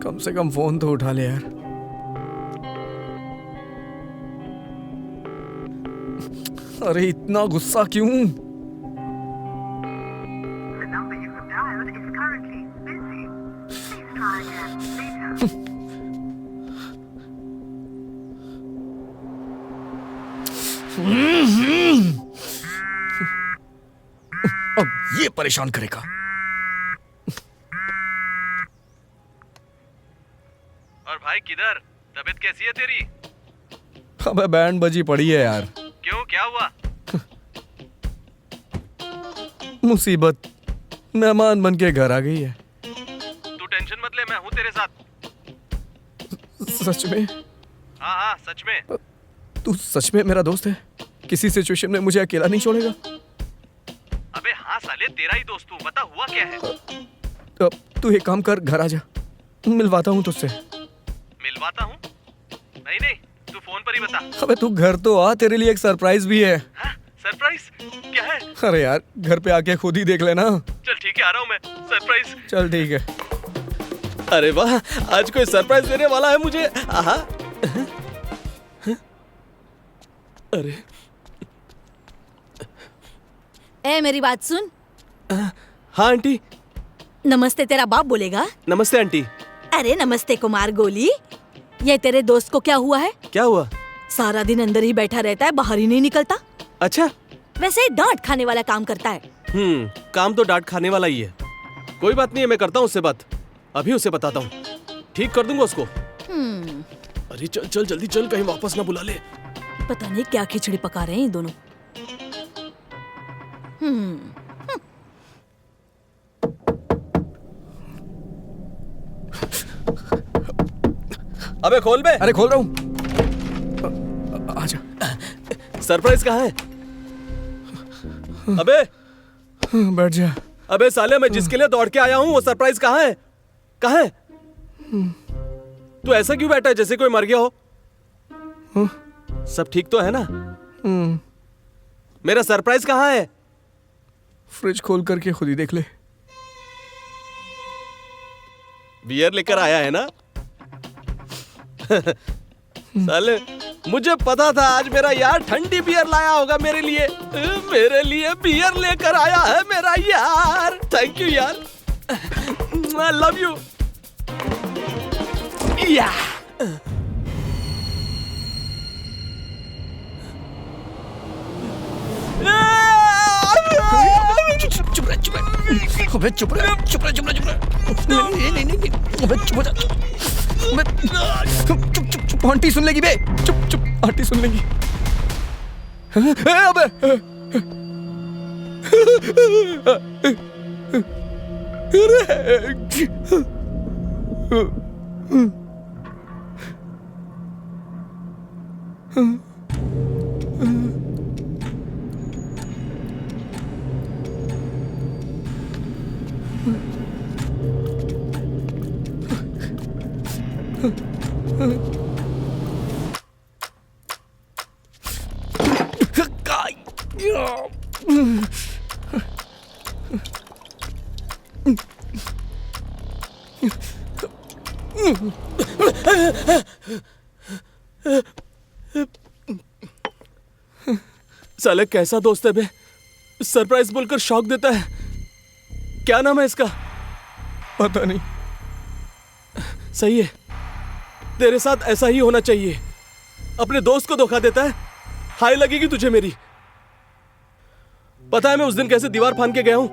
कम से कम फोन तो उठा ले यार। अरे इतना गुस्सा क्यों? The number you have dialed is currently busy. Please try again later. अब ये परेशान करेगा। और भाई किधर? तबीयत कैसी है तेरी? अबे बैंड बजी पड़ी है यार। क्यों, क्या हुआ? मुसीबत मेहमान बन के घर आ गई है। तू टेंशन मत ले, मैं हूँ तेरे साथ। सच में? हाँ हाँ सच में। तू सच में मेरा दोस्त है? किसी सिचुएशन में मुझे अकेला नहीं छोड़ेगा? अबे हाँ साले, तेरा ही दोस्त हूँ। बता हुआ क्या है? अब तू एक काम कर, घर आ जा, मिलवाता हूँ तुझसे। मिलवाता हूँ? नहीं नहीं, तू फोन पर ही बता। अबे तू घर तो आ, तेरे लिए एक सरप्राइज भी है। हाँ? सरप्राइज? क्या है? अरे यार घर पे आके खुद ही देख लेना। चल ठीक है, आ रहा हूँ मैं। सरप्राइज? चल ठीक है। अरे वाह, आज कोई सरप्राइज देने वाला है मुझे। आहा। अरे ए मेरी बात सुन। हाँ आंटी। नमस्ते तेरा बाप बोलेगा। नमस्ते आंटी। अरे नमस्ते कुमार गोली। ये तेरे दोस्त को क्या हुआ है? क्या हुआ? सारा दिन अंदर ही बैठा रहता है, बाहर ही नहीं निकलता। अच्छा। वैसे डांट खाने वाला काम करता है। काम तो डांट खाने वाला ही है। कोई बात नहीं है, मैं करता हूँ उससे बात। अभी उसे बताता हूँ। ठीक कर दूंगा उसको। अरे चल चल जल्दी चल, कहीं वापस ना बुला ले। पता नहीं क्या खिचड़ी पका रहे हैं ये दोनों। अबे खोल बे। अरे खोल रहा हूँ। आजा। सरप्राइज कहाँ है? अबे बैठ जा। अबे साले, मैं जिसके लिए दौड़ के आया हूँ वो सरप्राइज कहाँ है? कहाँ है? तू ऐसा क्यों बैठा है जैसे कोई मर गया हो? सब ठीक तो है ना? मेरा सरप्राइज कहाँ है? फ्रिज खोल करके खुद ही देख ले। बियर लेकर आया है ना? साले, मुझे पता था आज मेरा यार ठंडी बियर लाया होगा मेरे लिए। मेरे लिए बियर लेकर आया है मेरा यार। थैंक यू यार, आई लव यू। या चुप रह, चुप रह। अबे चुप रह, चुप रह, चुप रह, चुप रह। नहीं, अबे चुप हो जा। चुप चुप चुप, आंटी सुन लेगी बे। चुप चुप, आंटी सुन लेगी। अबे साले कैसा दोस्त है बे, सरप्राइज बोलकर शॉक देता है। क्या नाम है इसका? पता नहीं। सही है, तेरे साथ ऐसा ही होना चाहिए। अपने दोस्त को धोखा देता है, हाय लगेगी तुझे मेरी। पता है मैं उस दिन कैसे दीवार फांद के गया हूं?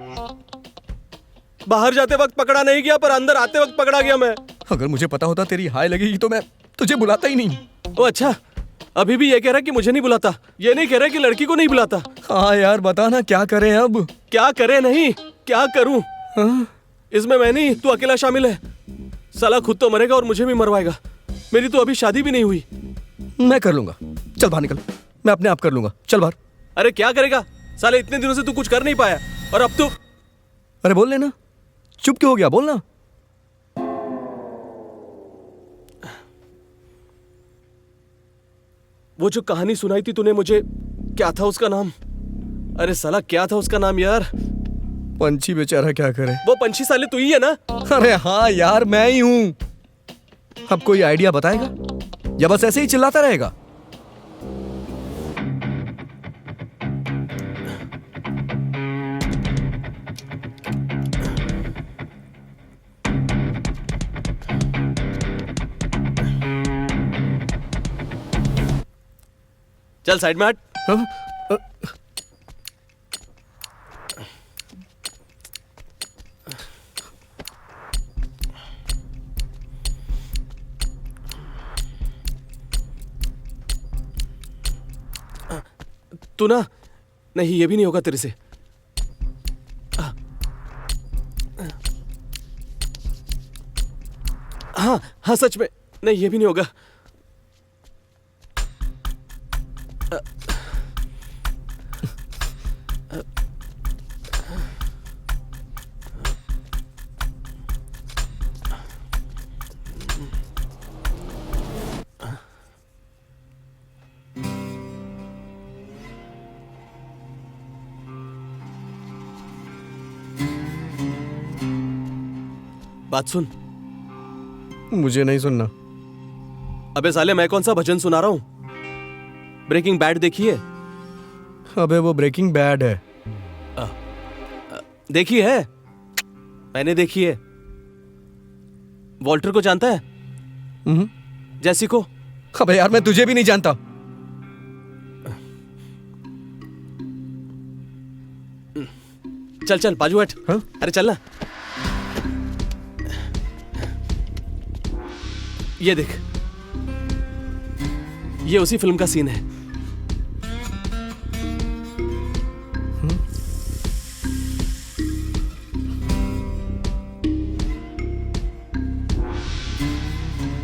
बाहर जाते वक्त पकड़ा नहीं गया, पर अंदर आते वक्त पकड़ा गया मैं। अगर मुझे पता होता तेरी हाय लगेगी तो मैं तुझे बुलाता ही नहीं। ओ अच्छा, अभी भी ये कह रहा है कि मुझे नहीं बुलाता, ये नहीं कह रहा है कि लड़की को नहीं बुलाता। हाँ यार बता ना, क्या करें अब? क्या करें नहीं, क्या करूं? इसमें मैं नहीं, तू अकेला शामिल है। साला खुद तो मरेगा और मुझे भी मरवाएगा। मेरी तो अभी शादी भी नहीं हुई। मैं कर लूंगा, चल बाहर निकल। मैं अपने आप कर लूंगा, चल बाहर। अरे क्या करेगा साले, इतने दिनों से तू कुछ कर नहीं पाया और अब तू। अरे बोल लेना, चुप क्यों हो गया, बोलना। वो जो कहानी सुनाई थी तूने मुझे, क्या था उसका नाम? अरे साला क्या था उसका नाम यार? पंछी बेचारा क्या करे। वो पंछी साले तू ही है ना? अरे हाँ यार, मैं ही हूं। अब कोई आइडिया बताएगा या बस ऐसे ही चिल्लाता रहेगा? चल साइड में हट। तू ना, नहीं ये भी नहीं होगा तेरे से। हाँ हाँ सच में नहीं, ये भी नहीं होगा। बात सुन। मुझे नहीं सुनना। अबे साले, मैं कौन सा भजन सुना रहा हूं? ब्रेकिंग बैड देखी है? अबे वो ब्रेकिंग बैड है। देखी है? मैंने देखी है। वॉल्टर को जानता है? जैसी को? अबे यार मैं तुझे भी नहीं जानता। चल चल बाजू हट। हाँ? अरे चल ना। ये देख, ये उसी फिल्म का सीन है।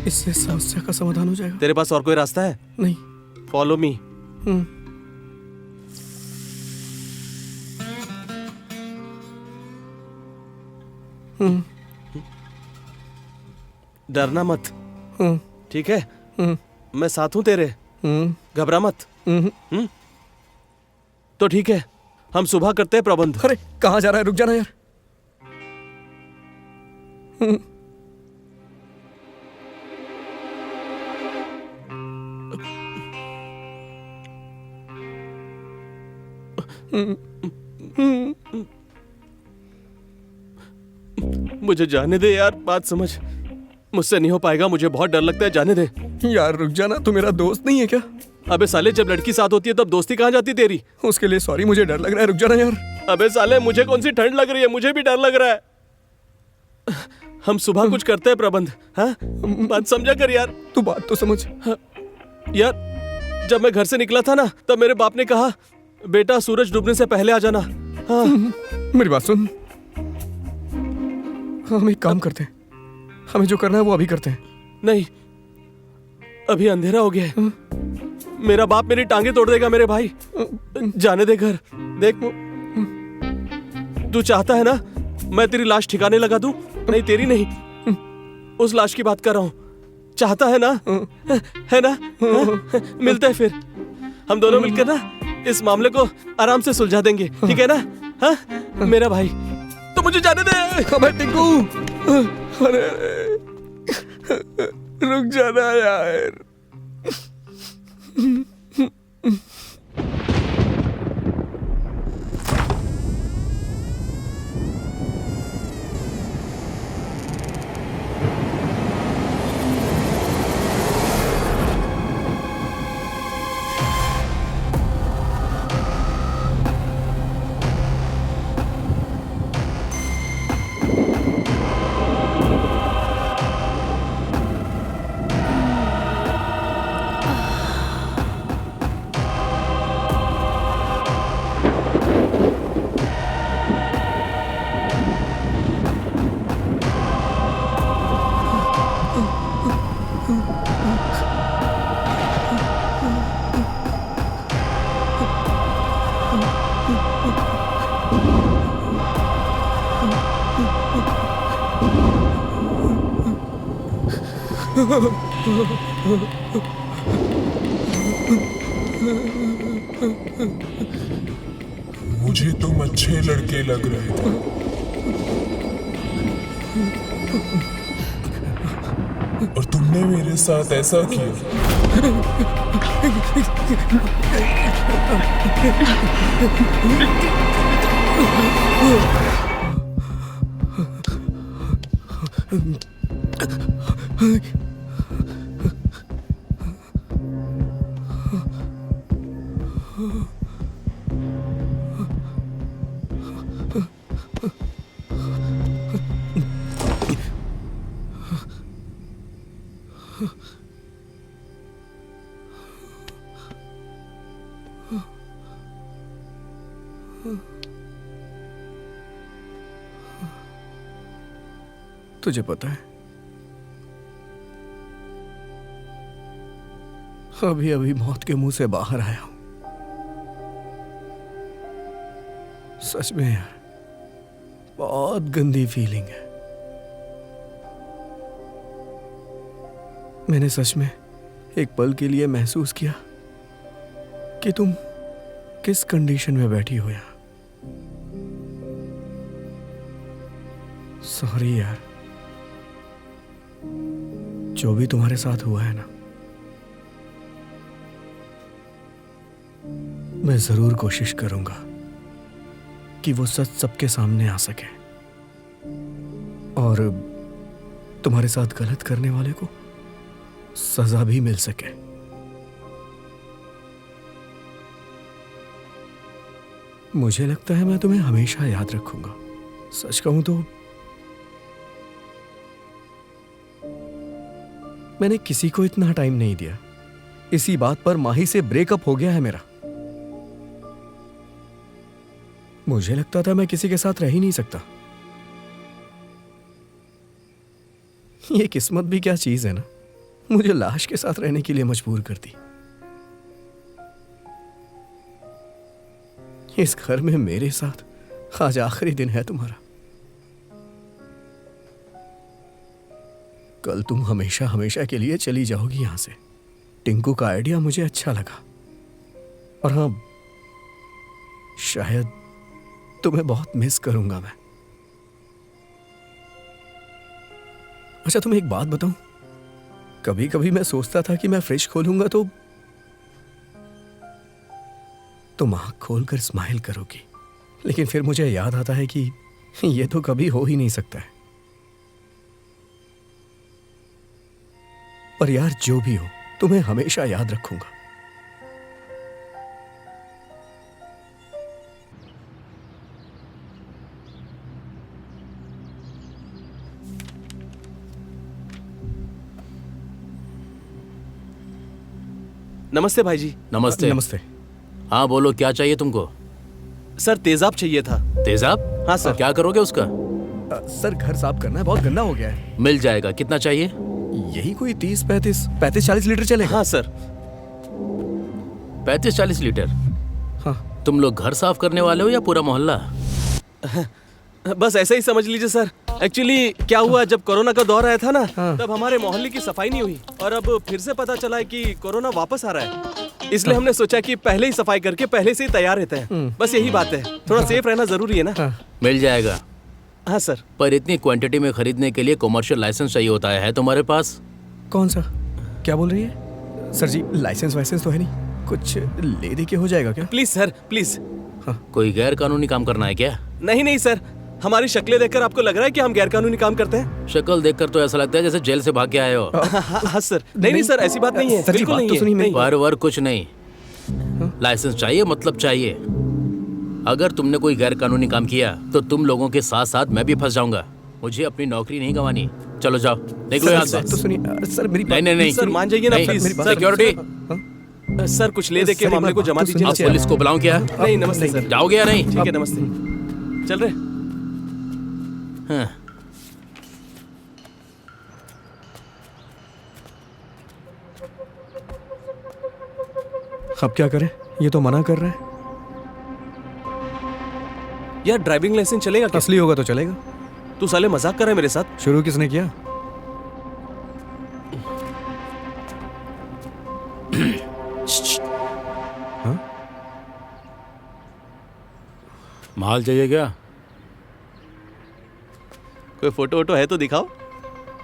इससे समस्या का समाधान हो जाएगा? तेरे पास और कोई रास्ता है? नहीं। Follow me. डरना मत, ठीक है? मैं साथ हूं तेरे, घबरा मत। तो ठीक है, हम सुबह करते हैं प्रबंध। अरे कहाँ जा रहा है? रुक जाना यार। मुझे जाने दे यार, बात समझ। मुझसे नहीं हो पाएगा, मुझे बहुत डर लगता है, जाने दे। यार रुक जाना, तू मेरा दोस्त नहीं है क्या? अबे साले, जब लड़की साथ होती है तब दोस्ती कहाँ जाती तेरी? उसके लिए सॉरी, मुझे डर लग रहा है, रुक जाना यार। अबे साले, मुझे कौन सी ठंड लग रही है, मुझे भी डर लग रहा है। हम सुबह कुछ करते हैं प्रबंध, हाँ? बात समझा कर यार। तू बात तो समझ। हाँ। यार, जब मैं घर से निकला था ना, तब मेरे बाप ने कहा, बेटा सूरज डूबने से पहले आ जाना। हाँ। मेरी बात सुन, हम एक काम करते हैं, हमें जो करना है वो अभी करते हैं। नहीं, अभी अंधेरा हो गया है। मेरा बाप मेरी टांगे तोड़ देगा मेरे भाई। जाने दे घर। देख, तू चाहता है ना मैं तेरी लाश ठिकाने लगा दूं? नहीं, तेरी नहीं, उस लाश की बात कर रहा हूं। चाहता है ना? है ना? मिलते हैं फिर, हम दोनों मिलकर ना इस मामले को आराम से सुलझा देंगे, ठीक है ना? हाँ मेरा भाई, तो मुझे जाने दे। अबे टिंकू, अरे रुक जाना यार। मुझे तुम अच्छे लड़के लग रहे थे, और तुमने मेरे साथ ऐसा किया। तुझे पता है, अभी अभी मौत के मुंह से बाहर आया हूं। सच में यार, बहुत गंदी फीलिंग है। मैंने सच में एक पल के लिए महसूस किया कि तुम किस कंडीशन में बैठी हो यहाँ। सॉरी यार, जो भी तुम्हारे साथ हुआ है ना, मैं जरूर कोशिश करूंगा कि वो सच सबके सामने आ सके और तुम्हारे साथ गलत करने वाले को सजा भी मिल सके। मुझे लगता है मैं तुम्हें हमेशा याद रखूंगा। सच कहूं तो मैंने किसी को इतना टाइम नहीं दिया। इसी बात पर माही से ब्रेकअप हो गया है मेरा। मुझे लगता था मैं किसी के साथ रह ही नहीं सकता। ये किस्मत भी क्या चीज है ना, मुझे लाश के साथ रहने के लिए मजबूर कर दी। इस घर में मेरे साथ आज आखिरी दिन है तुम्हारा। कल तुम हमेशा हमेशा के लिए चली जाओगी यहां से। टिंकू का आइडिया मुझे अच्छा लगा, और हां, शायद तुम्हें बहुत मिस करूंगा मैं। अच्छा, तुम्हें एक बात बताऊं, कभी कभी मैं सोचता था कि मैं फ्रिज खोलूंगा तो तुम आंख खोलकर स्माइल करोगी, लेकिन फिर मुझे याद आता है कि यह तो कभी हो ही नहीं सकता है। पर यार, जो भी हो, तुम्हें हमेशा याद रखूंगा। नमस्ते भाई जी। नमस्ते। नमस्ते। हाँ बोलो, क्या चाहिए तुमको? सर तेजाब चाहिए था। तेजाब? हाँ सर। क्या करोगे उसका? सर, घर साफ करना है, बहुत गंदा हो गया है। मिल जाएगा। कितना चाहिए? यही कोई 30-35-40 लीटर चलेगा। हाँ सर। 35-40 लीटर? हाँ। तुम लोग घर साफ करने वाले हो या पूरा मोहल्ला? बस ऐसा ही समझ लीजिए सर। एक्चुअली क्या हुआ, जब कोरोना का दौर आया था ना, तब हमारे मोहल्ले की सफाई नहीं हुई, और अब फिर से पता चला है कि कोरोना वापस आ रहा है। इसलिए हमने सोचा कि पहले ही सफाई करके पहले से ही तैयार रहते हैं। बस यही बात है, थोड़ा सेफ रहना जरूरी है ना। मिल जाएगा। हाँ सर। पर इतनी क्वांटिटी में खरीदने के लिए कमर्शियल लाइसेंस चाहिए होता है तुम्हारे पास? कौन सा? क्या बोल रही है? सर जी, लाइसेंस वाइसेंस तो है नहीं, कुछ ले दे के हो जाएगा क्या? Please sir, please. कोई गैर कानूनी काम करना है क्या? नहीं नहीं सर, हमारी शक्लें देखकर आपको लग रहा है कि हम गैर कानूनी काम करते हैं? शक्ल देखकर तो ऐसा लगता है जैसे जेल से भाग के आए हो। हाँ सर। नहीं सर, ऐसी बात नहीं है, बिल्कुल नहीं है। बार बार कुछ नहीं, लाइसेंस चाहिए, मतलब चाहिए। अगर तुमने कोई गैर कानूनी काम किया तो तुम लोगों के साथ साथ मैं भी फंस जाऊंगा। मुझे अपनी नौकरी नहीं गंवानी। चलो जाओ, निकलो यहाँ से। तो सुनिए सर, मेरी नहीं सर, मान जाइए ना प्लीज। सिक्योरिटी, सर कुछ ले दे के मामले को जमा दीजिए। आप पुलिस को बुलाऊं क्या? नहीं, नमस्ते सर। जाओगे या नहीं? ठीक है, नमस्ते। चल रहे। हाँ। अब क्या करें, ये तो मना कर रहे हैं। यार ड्राइविंग लाइसेंस चलेगा क्या? असली होगा तो चलेगा। तू साले मजाक कर रहा है मेरे साथ? शुरू किसने किया? माल चाहिए क्या? कोई फोटो वोटो है तो दिखाओ।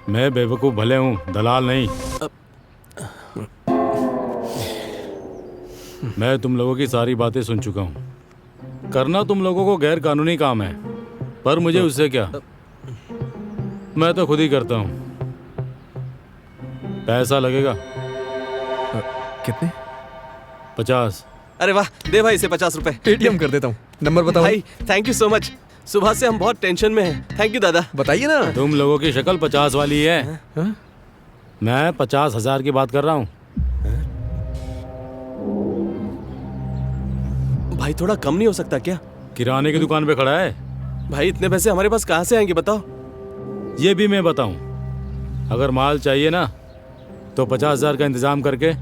मैं बेवकूफ भले हूँ, दलाल नहीं। मैं तुम लोगों की सारी बातें सुन चुका हूँ। करना तुम लोगों को गैर कानूनी काम है, पर मुझे उससे क्या, मैं तो खुद ही करता हूँ। पैसा लगेगा। कितने? 50। अरे वाह, दे भाई इसे 50 रुपए। पेटीएम कर देता हूँ। नंबर बताओ भाई। Thank you so much. सुबह से हम बहुत टेंशन में हैं। थैंक यू दादा। बताइए ना। तुम लोगों की शक्ल 50 वाली है। मैं 50,000 की बात कर रहा हूँ। भाई थोड़ा कम नहीं हो सकता क्या? किराने की दुकान पे खड़ा है। भाई इतने पैसे हमारे पास कहाँ से आएंगे बताओ? ये भी मैं बताऊं, अगर माल चाहिए ना तो 50,000 का इंतजाम करके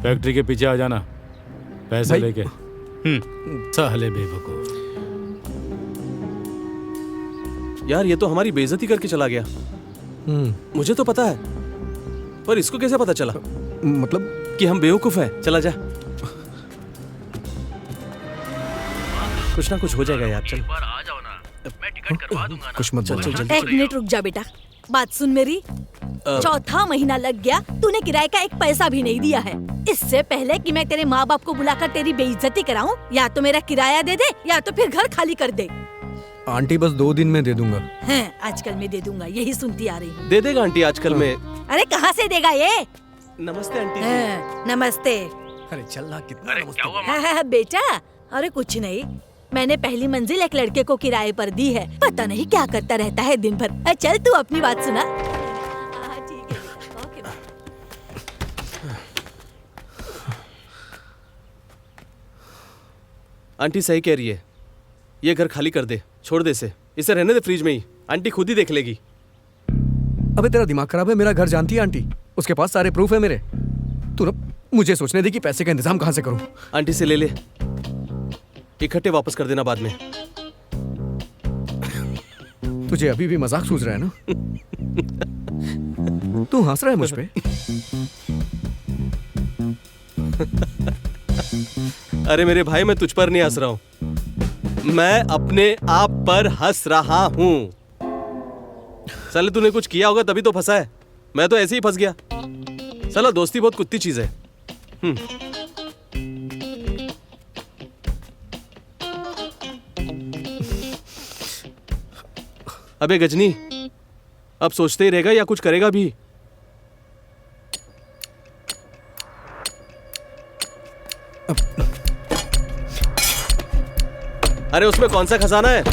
फैक्ट्री के पीछे आ जाना, पैसे लेके। साले बेवकूफ। यार ये तो हमारी बेइज्जती करके चला गया। मुझे तो पता है, पर इसको कैसे पता चला? मतलब कि हम बेवकूफ हैं। चला जा, कुछ ना कुछ हो जाएगा यार। चल आ जाओ ना, मैं टिकट करवा दूंगा ना। कुछ मत बोलो। चल एक मिनट रुक जा बेटा, बात सुन मेरी। चौथा महीना लग गया, तूने किराए का एक पैसा भी नहीं दिया है। इससे पहले कि मैं तेरे माँ बाप को बुलाकर तेरी बेइज्जती कराऊं, या तो मेरा किराया दे दे या तो फिर घर खाली कर दे। आंटी बस 2 दिन में दे दूंगा। हैं, आजकल मैं दे दूंगा, यही सुनती आ रही हूँ। दे देगा आंटी आजकल में। अरे कहाँ से देगा ये? नमस्ते आंटी जी। हैं, नमस्ते। अरे चल ना, कितना नमस्ते। हाँ, बेटा, अरे कुछ नहीं, मैंने पहली मंजिल एक लड़के को किराए पर दी है। पता नहीं क्या करता रहता है दिन भर। चल तू अपनी बात सुना। ठीक है, ओके। आंटी सही कह रही है, ये घर खाली कर दे, छोड़ दे इसे रहने दे फ्रिज में ही, आंटी खुद ही देख लेगी। अबे तेरा दिमाग खराब है, मेरा घर जानती है आंटी, उसके पास सारे प्रूफ है मेरे। तू ना मुझे सोचने दे कि पैसे का इंतजाम कहां से करूं। आंटी से ले ले, इकट्ठे वापस कर देना बाद में। तुझे अभी भी मजाक सूझ रहा है ना? तू हंस रहा है मुझ पे? अरे मेरे भाई, मैं तुझ पर नहीं हंस रहा हूं, मैं अपने आप पर हंस रहा हूं। साले तूने कुछ किया होगा तभी तो फंसा है, मैं तो ऐसे ही फंस गया। साला दोस्ती बहुत कुत्ती चीज है। अबे गजनी, अब सोचते ही रहेगा या कुछ करेगा भी? अरे उसमें कौन सा खजाना है?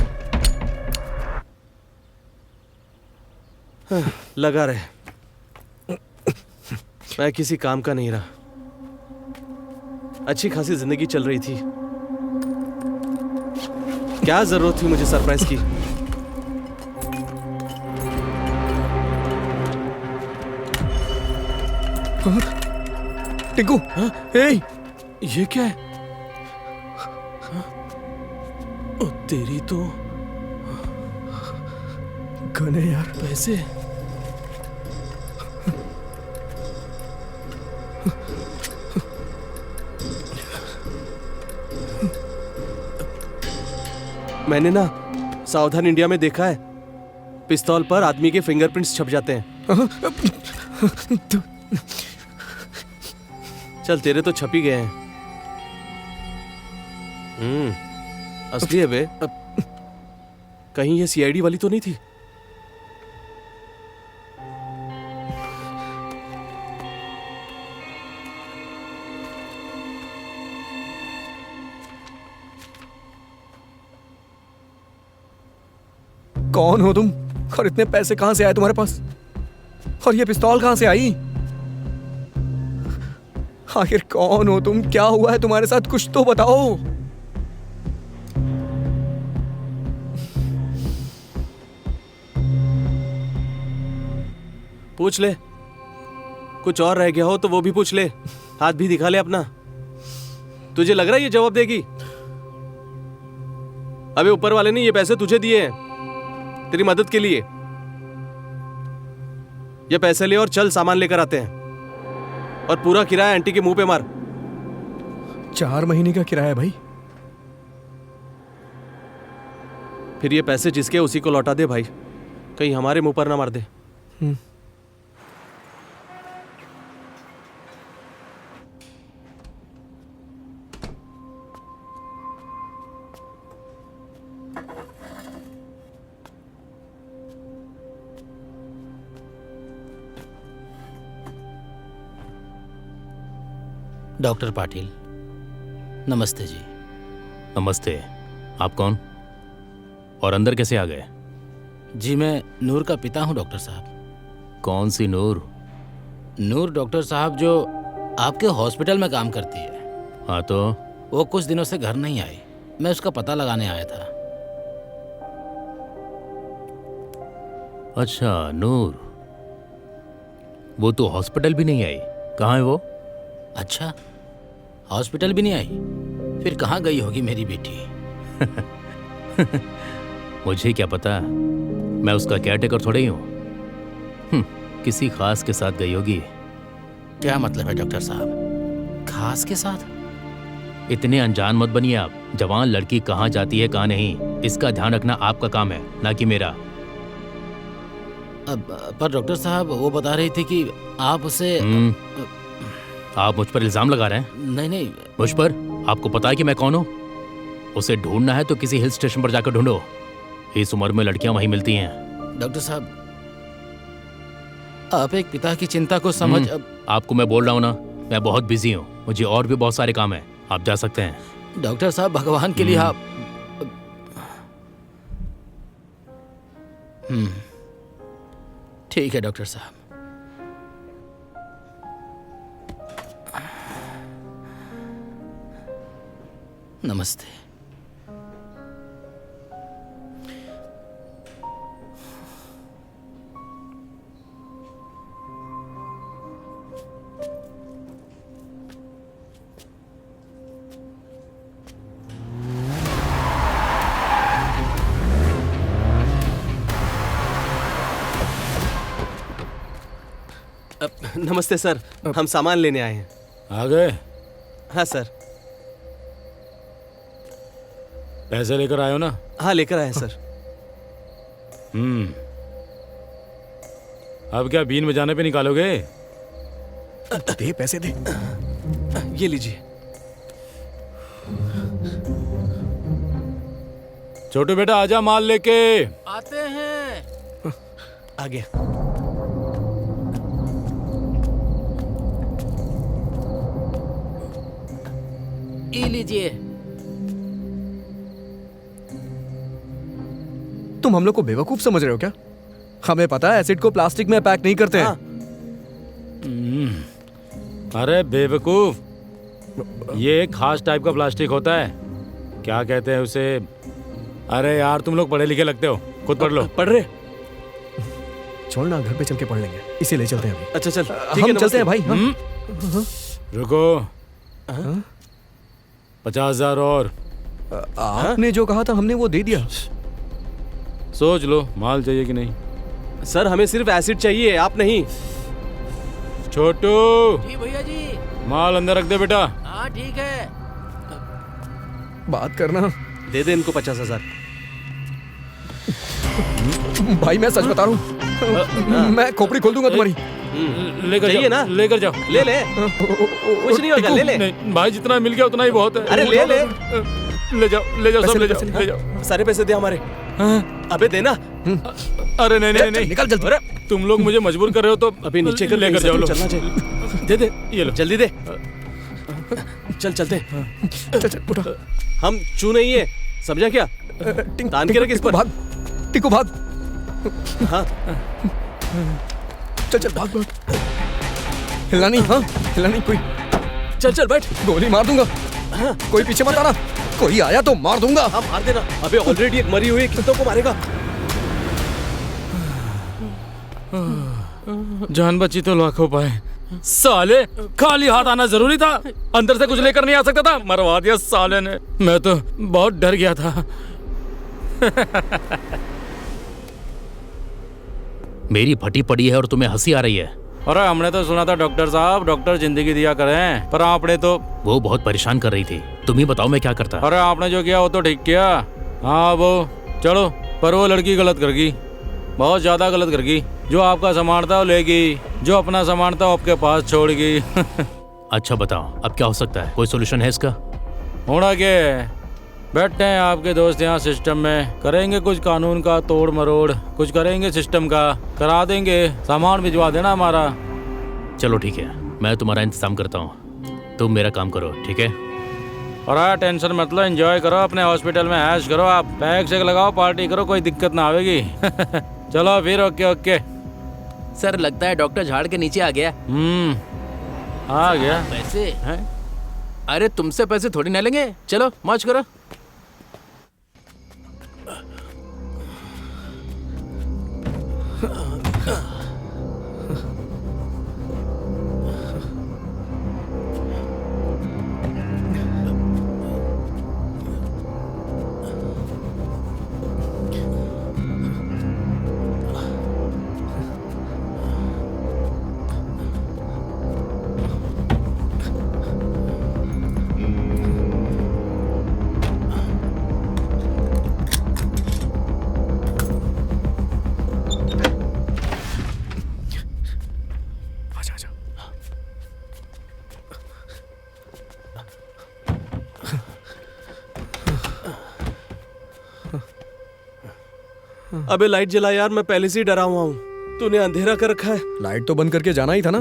लगा रहे, मैं किसी काम का नहीं रहा। अच्छी खासी जिंदगी चल रही थी, क्या जरूरत थी मुझे सरप्राइज की? टिंकू, ए, ये क्या है? ओ, तेरी तो गन है यार। पैसे? मैंने ना सावधान इंडिया में देखा है, पिस्तौल पर आदमी के फिंगरप्रिंट्स छप जाते हैं। चल तेरे तो छप ही गए हैं। असली है बे। कहीं ये सीआईडी वाली तो नहीं थी? कौन हो तुम और इतने पैसे कहां से आए तुम्हारे पास? और ये पिस्तौल कहां से आई? आखिर कौन हो तुम? क्या हुआ है तुम्हारे साथ? कुछ तो बताओ। पूछ ले, कुछ और रह गया हो तो वो भी पूछ ले, हाथ भी दिखा ले अपना। तुझे लग रहा है ये जवाब देगी? अबे ऊपर वाले ने ये पैसे तुझे दिए हैं तेरी मदद के लिए। ये पैसे ले और चल, सामान लेकर आते हैं, और पूरा किराया आंटी के मुंह पे मार। 4 महीने का किराया है भाई। फिर ये पैसे जिसके उसी को लौटा दे भाई, कहीं हमारे मुंह पर ना मार दे। डॉक्टर पाटिल, नमस्ते जी। नमस्ते। आप कौन और अंदर कैसे आ गए? जी मैं नूर का पिता हूं डॉक्टर साहब। कौन सी नूर? नूर डॉक्टर साहब जो आपके हॉस्पिटल में काम करती है। हाँ तो? वो कुछ दिनों से घर नहीं आई, मैं उसका पता लगाने आया था। अच्छा नूर, वो तो हॉस्पिटल भी नहीं आई। कहाँ है वो? अच्छा, हॉस्पिटल भी नहीं आई? फिर कहाँ गई होगी मेरी बेटी? मुझे क्या पता, मैं उसका केयरटेकर थोड़ा ही हूँ। किसी खास के साथ गई होगी। क्या मतलब है डॉक्टर साहब, खास के साथ? इतने अनजान मत बनिए आप। जवान लड़की कहाँ जाती है कहाँ नहीं, इसका ध्यान रखना आपका काम है, ना कि मेरा। पर डॉक्टर साहब वो बता रही थी कि आप उसे आप मुझ पर इल्जाम लगा रहे हैं? नहीं नहीं। मुझ पर? आपको पता है कि मैं कौन हूँ? उसे ढूंढना है तो किसी हिल स्टेशन पर जाकर ढूंढो। इस उम्र में लड़कियां वहीं मिलती हैं। डॉक्टर साहब, आप एक पिता की चिंता को समझ आपको मैं बोल रहा हूँ ना, मैं बहुत बिजी हूँ, मुझे और भी बहुत सारे काम हैं। आप जा सकते हैं। डॉक्टर साहब भगवान के लिए आप ठीक है डॉक्टर साहब। नमस्ते। नमस्ते सर, हम सामान लेने आए हैं। आ गए? हाँ सर। पैसे लेकर आए हो ना? हाँ लेकर आए हैं सर। अब क्या बीन बजाने पे निकालोगे? दे पैसे दे। ये लीजिए। छोटू बेटा आजा माल लेके। आते हैं। आ गया। ये लीजिए। तुम हम लोग को बेवकूफ समझ रहे हो क्या? हमें पता है एसिड को प्लास्टिक में पैक नहीं करते हैं। अरे बेवकूफ, ये एक खास टाइप का प्लास्टिक होता है। क्या कहते हैं उसे? अरे यार तुम लोग पढ़े लिखे लगते हो, खुद पढ़ लो। पढ़ रहे? छोड़ना, घर पे चल के पढ़ लेंगे। इसे ले चलते हैं अभी। अच्छा चल, ठीक हम है, चलते हैं भाई। हाँ? रुको। 50,000 और। आपने जो कहा था हमने वो दे दिया। सोच लो माल चाहिए कि नहीं। सर हमें सिर्फ एसिड चाहिए, आप नहीं। छोटू जी भैया जी। माल अंदर रख दे बेटा। हाँ ठीक है। बात करना। दे दे इनको 50,000। भाई मैं सच बता रहा हूँ, मैं खोपड़ी खोल दूंगा तुम्हारी। लेकर चाहिए जाओ, ना? लेकर जाओ। ले ले, कुछ नहीं होगा, ले ले। नहीं, भाई जितना मिल गया उतना ही बहुत है। अरे ले ले। ले जाओ, ले जाओ, सब ले जाओ, ले जाओ। सारे पैसे दे हमारे। अबे देना। अरे नहीं नहीं नहीं, निकल जल्दी। अरे तुम लोग मुझे मजबूर कर रहे हो तो अभी नीचे कर, लेकर जाओ। लो चलना चाहिए। दे दे, ये लो। जल्दी दे। चल चलते। चल चल उठा। हम चू नहीं है, समझा क्या? तान के रख इस पर। भाग टिकू भाग। हाँ चल चल भाग भाग। हिलना नहीं, हाँ हिलना नहीं कोई। चल चल बैठ। गोली मार दूंगा। कोई पीछे मत आना, कोई आया तो मार दूंगा। हाँ मार देना। अबे ऑलरेडी एक मरी हुई है, कितनों को मारेगा? जान बची तो लाखों पाए। साले खाली हाथ आना जरूरी था, अंदर से कुछ लेकर नहीं आ सकता था। मरवा दिया साले ने। मैं तो बहुत डर गया था। मेरी फटी पड़ी है और तुम्हें हंसी आ रही है। अरे हमने तो सुना था डॉक्टर साहब, डॉक्टर जिंदगी दिया करें, पर आपने तो। वो बहुत परेशान कर रही थी, तुम ही बताओ मैं क्या करता। अरे आपने जो किया वो तो ठीक किया। हाँ वो चलो, पर वो लड़की गलत कर गई, बहुत ज्यादा गलत कर गई। जो आपका सामान था वो ले गई, जो अपना सामान था वो आपके पास छोड़ गई। अच्छा बताओ अब क्या हो सकता है, कोई सोल्यूशन है इसका? होना क्या है, बैठे हैं आपके दोस्त यहाँ सिस्टम में, करेंगे कुछ कानून का तोड़ मरोड़, कुछ करेंगे सिस्टम का, करा देंगे। सामान भिजवा देना हमारा। चलो ठीक है, मैं तुम्हारा इंतजाम करता हूँ, तुम मेरा काम करो, ठीक है? और टेंशन मत लो, एंजॉय करो अपने हॉस्पिटल में, ऐश करो, आप पैक से लगाओ, पार्टी करो, कोई दिक्कत ना आवेगी। चलो फिर, ओके ओके। सर लगता है डॉक्टर झाड़ के नीचे आ गया। आ गया। पैसे हैं? अरे तुमसे पैसे थोड़ी ना लेंगे, चलो मौज करो। अबे लाइट जला यार, मैं पहले से ही डरा हुआ हूँ। तूने अंधेरा कर रखा है। लाइट तो बंद करके जाना ही था ना।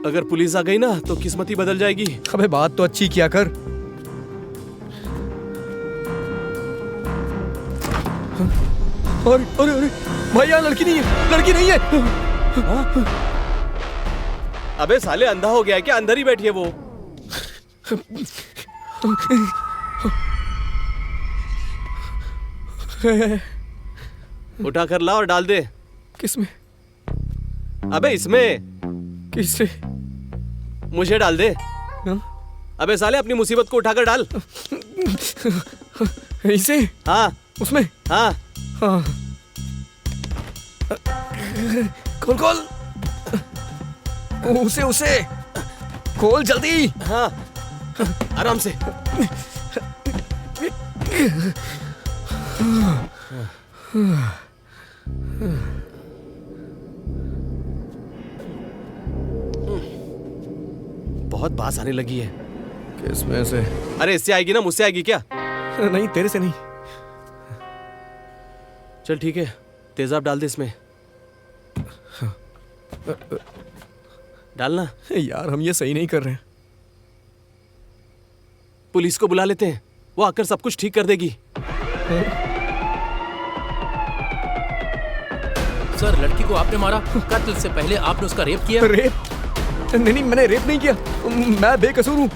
अगर पुलिस आ गई ना तो किस्मत ही बदल जाएगी। अबे बात तो अच्छी किया कर। अरे अरे अरे भाई यार, लड़की नहीं है, लड़की नहीं है। अबे साले अंधा हो गया है क्या? अंदर ही बैठी है वो। उठा कर ला और डाल दे। किसमें? अबे इसमें। किससे? मुझे डाल दे। हाँ? अबे साले अपनी मुसीबत को उठाकर डाल। इसे? हाँ उसमें? हाँ। हाँ। खोल खोल, उसे उसे खोल जल्दी। हाँ, आराम से। बहुत बास आने लगी है। किसमें से? अरे इससे आएगी ना, मुझसे आएगी क्या? नहीं, तेरे से नहीं। चल ठीक है, तेजाब डाल दे इसमें। डालना। यार हम ये सही नहीं कर रहे हैं। पुलिस को बुला लेते हैं, वो आकर सब कुछ ठीक कर देगी। सर, लड़की को आपने मारा, कत्ल से पहले आपने उसका रेप किया। रेप? नहीं नहीं, मैंने रेप नहीं किया, मैं बेकसूर हूँ।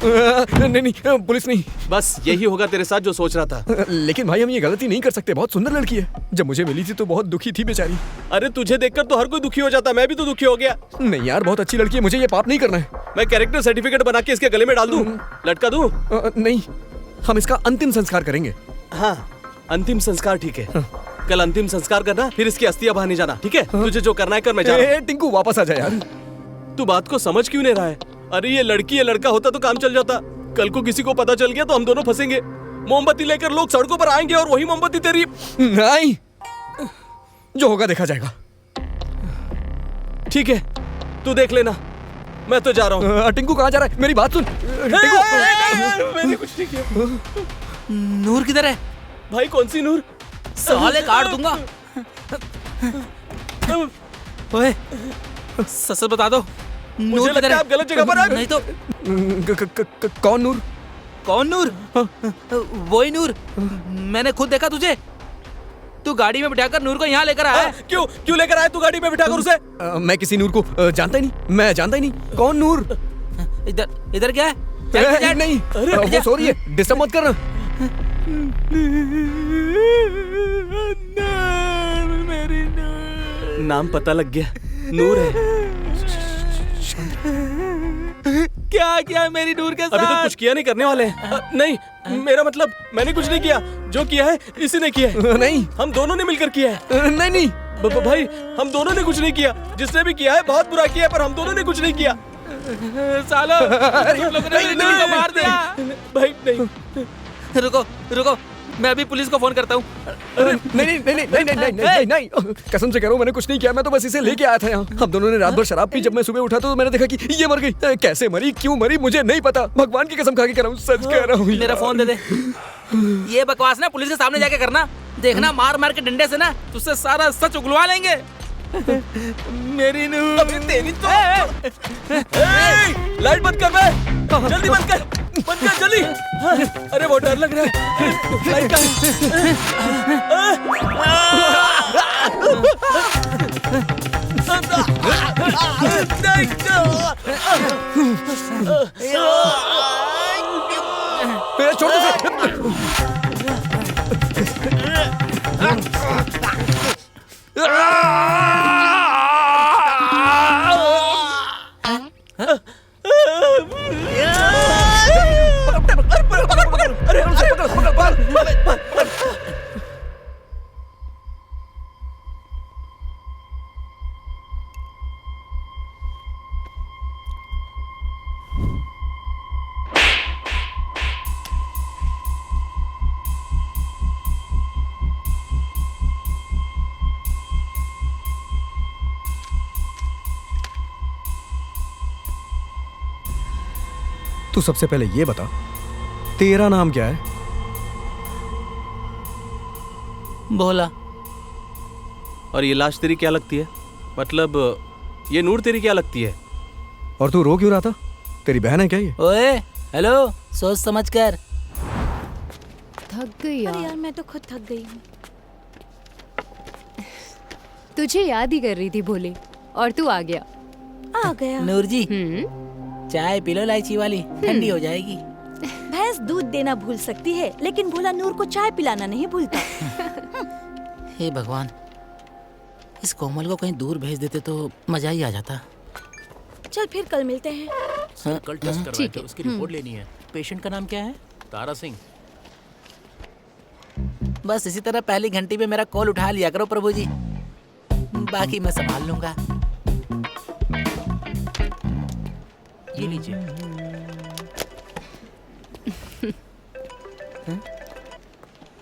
नहीं नहीं, पुलिस नहीं। बस यही होगा तेरे साथ जो सोच रहा था। लेकिन भाई हम ये गलती नहीं कर सकते, बहुत सुंदर लड़की है। जब मुझे मिली थी तो बहुत दुखी थी बेचारी। अरे तुझे देखकर तो हर कोई दुखी हो जाता, मैं भी तो दुखी हो गया। नहीं यार, बहुत अच्छी लड़की है, मुझे ये पाप नहीं करना है। मैं कैरेक्टर सर्टिफिकेट बना के इसके गले में डाल दूं, लटका दूं? नहीं, हम इसका अंतिम संस्कार करेंगे। हाँ, अंतिम संस्कार ठीक है। कल अंतिम संस्कार करना, फिर इसकी अस्थियां बहाने जाना, ठीक है? तुझे जो करना है कर, मैं जा रहा हूं। टिंकू वापस आ जा यार। तू बात को समझ क्यों नहीं रहा है? अरे ये लड़की या लड़का होता तो काम चल जाता। कल को किसी को पता चल गया तो हम दोनों फंसेंगे। मोमबत्ती लेकर लोग सड़कों पर आएंगे और वही मोमबत्ती तेरी। नहीं, जो होगा देखा जाएगा। ठीक है, तू देख लेना, मैं तो जा रहा हूँ। टिंकू कहाँ जा रहा है? मेरी बात सुन। मैंने कुछ नहीं किया। नूर किधर है? भाई कौन सी नूर? साले काट दूंगा। ओए, सच बता दो, मुझे लगता है आप गलत जगह पर आए। नहीं तो कौन नूर? कौन नूर? वही नूर, मैंने खुद देखा तुझे। तू गाड़ी में बिठाकर नूर को यहाँ लेकर आया है। क्यों लेकर आया तू गाड़ी में बिठाकर उसे? मैं किसी नूर को जानता ही नहीं, मैं जानता ही नहीं। कौन नूर? इधर क्या है? नहीं, वो सो रही है, डिस्टर्ब मत करना। मेरी नूर। नाम पता लग गया, नूर है। क्या मेरी नूर के साथ? अभी तो कुछ किया नहीं, करने वाले हैं। नहीं, मेरा मतलब मैंने कुछ नहीं किया, जो किया है इसी ने किया है। नहीं, हम दोनों ने मिलकर किया है। नहीं भाई हम दोनों ने कुछ नहीं किया, जिसने भी किया है बहुत बुरा किया है, पर हम दोनों ने कुछ नहीं किया। सालो, तुम लोगों ने मेरी नूर को मार दिया। भाई नहीं, रुको, मैं अभी पुलिस को फोन करता हूँ। नहीं, कसम से कह रहा हूँ मैंने कुछ नहीं किया, मैं तो बस इसे लेके आया था यहाँ। हम दोनों ने रात भर शराब पी, जब मैं सुबह उठा तो मैंने देखा कि ये मर गई। कैसे मरी, क्यों मरी, मुझे नहीं पता। भगवान की कसम खा के कह रहा हूँ, सच कह रहा हूँ। मेरा फोन दे दे। ये बकवास ना पुलिस के सामने जाके करना, देखना मार मार के डंडे से ना तुझसे सारा सच उगलवा लेंगे। मेरी नूर तेरी तो। लाइट बंद कर, मैं जल्दी बंद कर जल्दी। अरे वो डर लग रहा है, लाइट का छोड़ दो। तू सबसे पहले ये बता, तेरा नाम क्या है? भोला। और ये लाश तेरी क्या लगती है? मतलब ये नूर तेरी क्या लगती है? और तू रो क्यों रहा था? तेरी बहन है क्या ये? ओए, हेलो, सोच समझ कर। थक गई अरे यार। यार, मैं तो खुद थक गई हूँ। तुझे याद ही कर रही थी भोले, और तू आ गया। आ गया। नूर जी, चाय पी लो इलायची वाली, ठंडी हो जाएगी। भैंस दूध देना भूल सकती है, लेकिन भोला नूर को चाय पिलाना नहीं भूलता। हे भगवान, इस कोमल को कहीं दूर भेज देते तो मजा ही आ जाता। चल फिर कल मिलते हैं। हाँ? कल टेस्ट करवाए थे, उसकी रिपोर्ट लेनी है। पेशेंट का नाम क्या है? तारा सिंह। बस इसी तरह पहली घंटी पे मेरा कॉल उठा लिया करो प्रभु जी। बाकी मैं संभाल लूंगा। ये लीजिए।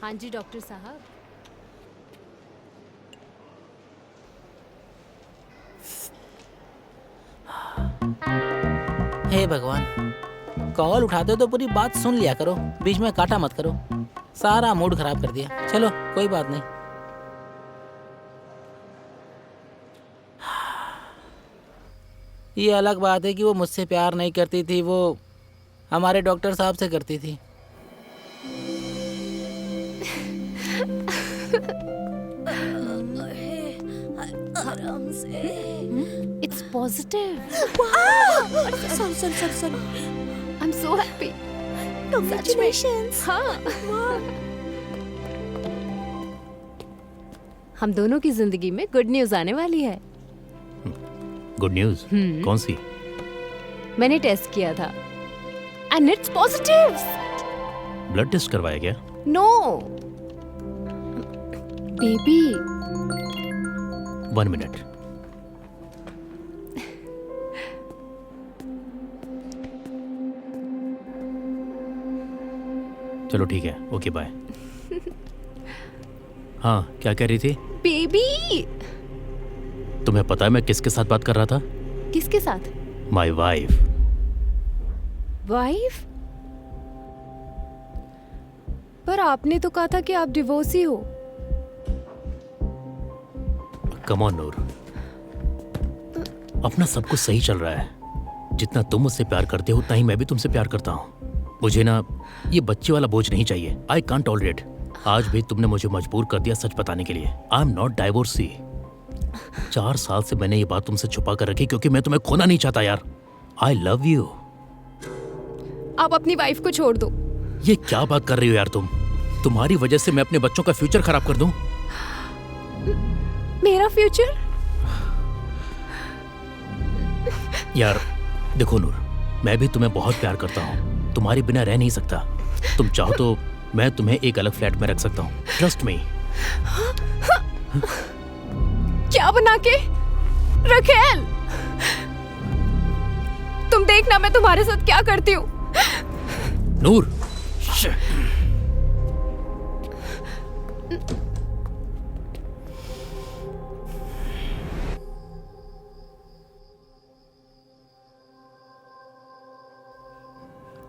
हाँ जी डॉक्टर साहब। हे भगवान, कॉल उठाते हो तो पूरी बात सुन लिया करो, बीच में काटा मत करो। सारा मूड खराब कर दिया। चलो कोई बात नहीं। ये अलग बात है कि वो मुझसे प्यार नहीं करती थी, वो हमारे डॉक्टर साहब से करती थी। आराम से। It's positive. Sorry. I am so happy. Congratulations. हाँ। हम दोनों की जिंदगी में गुड न्यूज आने वाली है। Good news? कौन सी? मैंने टेस्ट किया था and it's positive. Blood test करवाया क्या? No baby. 1 मिनट। चलो ठीक है, ओके बाय। हाँ, क्या कह रही थी? बेबी। तुम्हें पता है मैं किसके साथ बात कर रहा था? किसके साथ? My wife. वाइफ? पर आपने तो कहा था कि आप डिवोर्सी हो। कम ऑन नूर, अपना सब कुछ सही चल रहा है। जितना तुम मुझसे प्यार करते हो उतना ही मैं भी तुमसे प्यार करता हूँ। मुझे ना ये बच्चे वाला बोझ नहीं चाहिए। I can't tolerate. आज भी तुमने मुझे मजबूर कर दिया सच बताने के लिए। I am not divorcee. 4 साल से मैंने ये बात तुमसे छुपा कर रखी क्योंकि मैं तुम्हें खोना नहीं चाहता यार। आई लव यू। आप अपनी वाइफ को छोड़ दो। ये क्या बात कर रही हो यार तुम? तुम्हारी वजह से मैं अपने बच्चों का फ्यूचर खराब कर दूं? मेरा फ्यूचर? यार देखो नूर, मैं भी तुम्हें बहुत प्यार करता हूँ। तुम्हारे बिना रह नहीं सकता। तुम चाहो तो मैं तुम्हें एक अलग फ्लैट में रख सकता हूँ। Trust me. क्या बना के? रखेल, तुम देखना मैं तुम्हारे साथ क्या करती हूँ। नूर,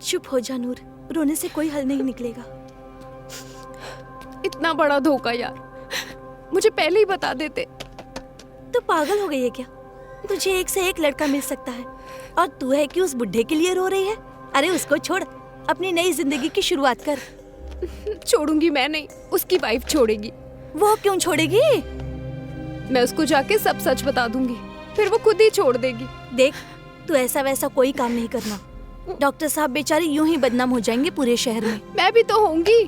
चुप हो जा नूर, रोने से कोई हल नहीं निकलेगा। इतना बड़ा धोखा यार, मुझे पहले ही बता देते। तो पागल हो गई है क्या? तुझे एक से एक लड़का मिल सकता है और तू है कि उस बुढ़े के लिए रो रही है? अरे उसको छोड़, अपनी नई जिंदगी की शुरुआत कर। छोड़ूंगी मैं नहीं, उसकी वाइफ छोड़ेगी। वो क्यों छोड़ेगी? मैं उसको जाके सब सच बता दूंगी, फिर वो खुद ही छोड़ देगी। देख, तू ऐसा वैसा कोई काम नहीं करना। डॉक्टर साहब बेचारे यूं ही बदनाम हो जाएंगे पूरे शहर में। मैं भी तो होंगी,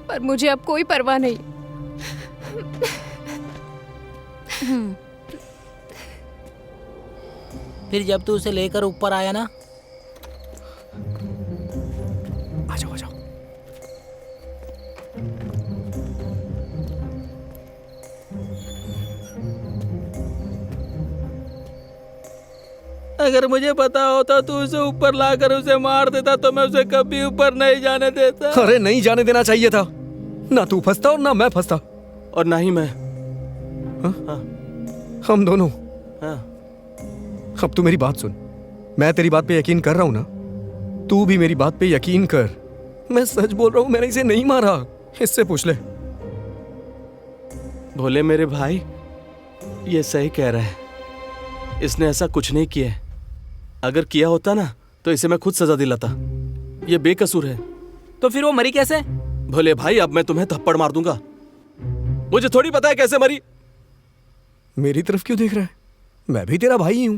पर मुझे अब कोई परवाह नहीं। फिर जब तू उसे लेकर ऊपर आया ना, आ जाओ आ जाओ। अगर मुझे पता होता तू उसे ऊपर लाकर उसे मार देता तो मैं उसे कभी ऊपर नहीं जाने देता। अरे नहीं जाने देना चाहिए था। ना तू फंसता और ना मैं फंसता। और ना ही मैं। हम दोनों। हाँ। अब तू मेरी बात सुन। मैं तेरी बात पे यकीन कर रहा हूं ना, तू भी मेरी बात पे यकीन कर। मैं सच बोल रहा हूं, मैंने इसे नहीं मारा। इससे पूछ ले। भोले मेरे भाई, ये सही कह रहा है। इसने ऐसा कुछ नहीं किया है। अगर किया होता ना तो इसे मैं खुद सजा दिलाता। ये बेकसूर है। तो फिर वो मरी कैसे? भोले भाई, अब मैं तुम्हें थप्पड़ मार दूंगा। मुझे थोड़ी पता है कैसे मरी। मेरी तरफ क्यों देख रहा है? मैं भी तेरा भाई ही हूं।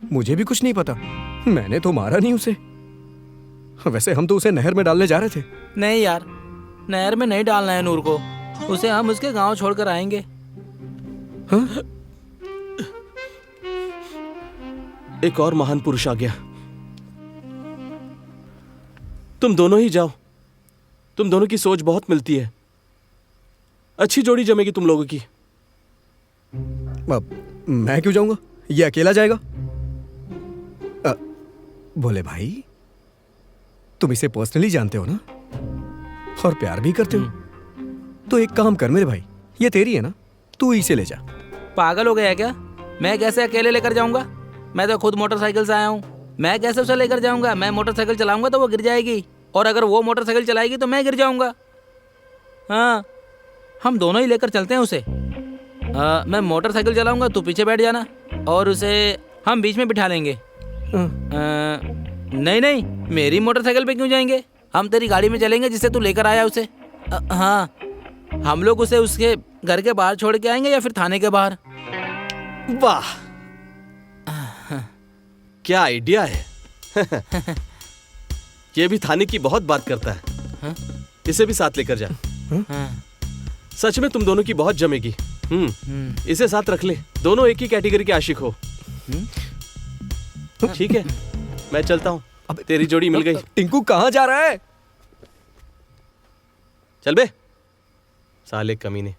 मुझे भी कुछ नहीं पता। मैंने तो मारा नहीं उसे। वैसे हम तो उसे नहर में डालने जा रहे थे। नहीं यार, नहर में नहीं डालना है नूर को। उसे हम उसके गांव छोड़कर आएंगे। हाँ? एक और महान पुरुष आ गया। तुम दोनों ही जाओ। तुम दोनों की सोच बहुत मिलती है। अच्छी जोड़ी जमेगी तुम लोगों की। अब मैं क्यों जाऊंगा? ये अकेला जाएगा। भोले भाई, तुम इसे पर्सनली जानते हो ना, और प्यार भी करते हो, तो एक काम कर मेरे भाई, ये तेरी है ना, तू इसे ले जा। पागल हो गया है क्या? मैं कैसे अकेले लेकर जाऊंगा? मैं तो खुद मोटरसाइकिल से आया हूँ। मैं कैसे उसे लेकर जाऊंगा? मैं मोटरसाइकिल चलाऊंगा तो वो गिर जाएगी, और अगर वो मोटरसाइकिल चलाएगी तो मैं गिर जाऊंगा। हाँ, हम दोनों ही लेकर चलते हैं उसे। मैं मोटरसाइकिल चलाऊंगा, तू पीछे बैठ जाना, और उसे हम बीच में बिठा लेंगे। नहीं नहीं, मेरी मोटरसाइकिल पे क्यों जाएंगे? हम तेरी गाड़ी में चलेंगे जिससे तू लेकर आया उसे। हाँ, हम लोग उसे उसके घर के बाहर छोड़ के आएंगे या फिर थाने के बाहर। वाह, क्या आइडिया है। ये भी थाने की बहुत बात करता है। इसे भी साथ लेकर जा। सच में तुम दोनों की बहुत जमेगी। इसे साथ रख ले, दोनों एक ही कैटेगरी के आशिक हो। ठीक है, मैं चलता हूँ। अब तेरी जोड़ी मिल गई। टिंकू कहाँ जा रहा है? चल बे साले कमीने।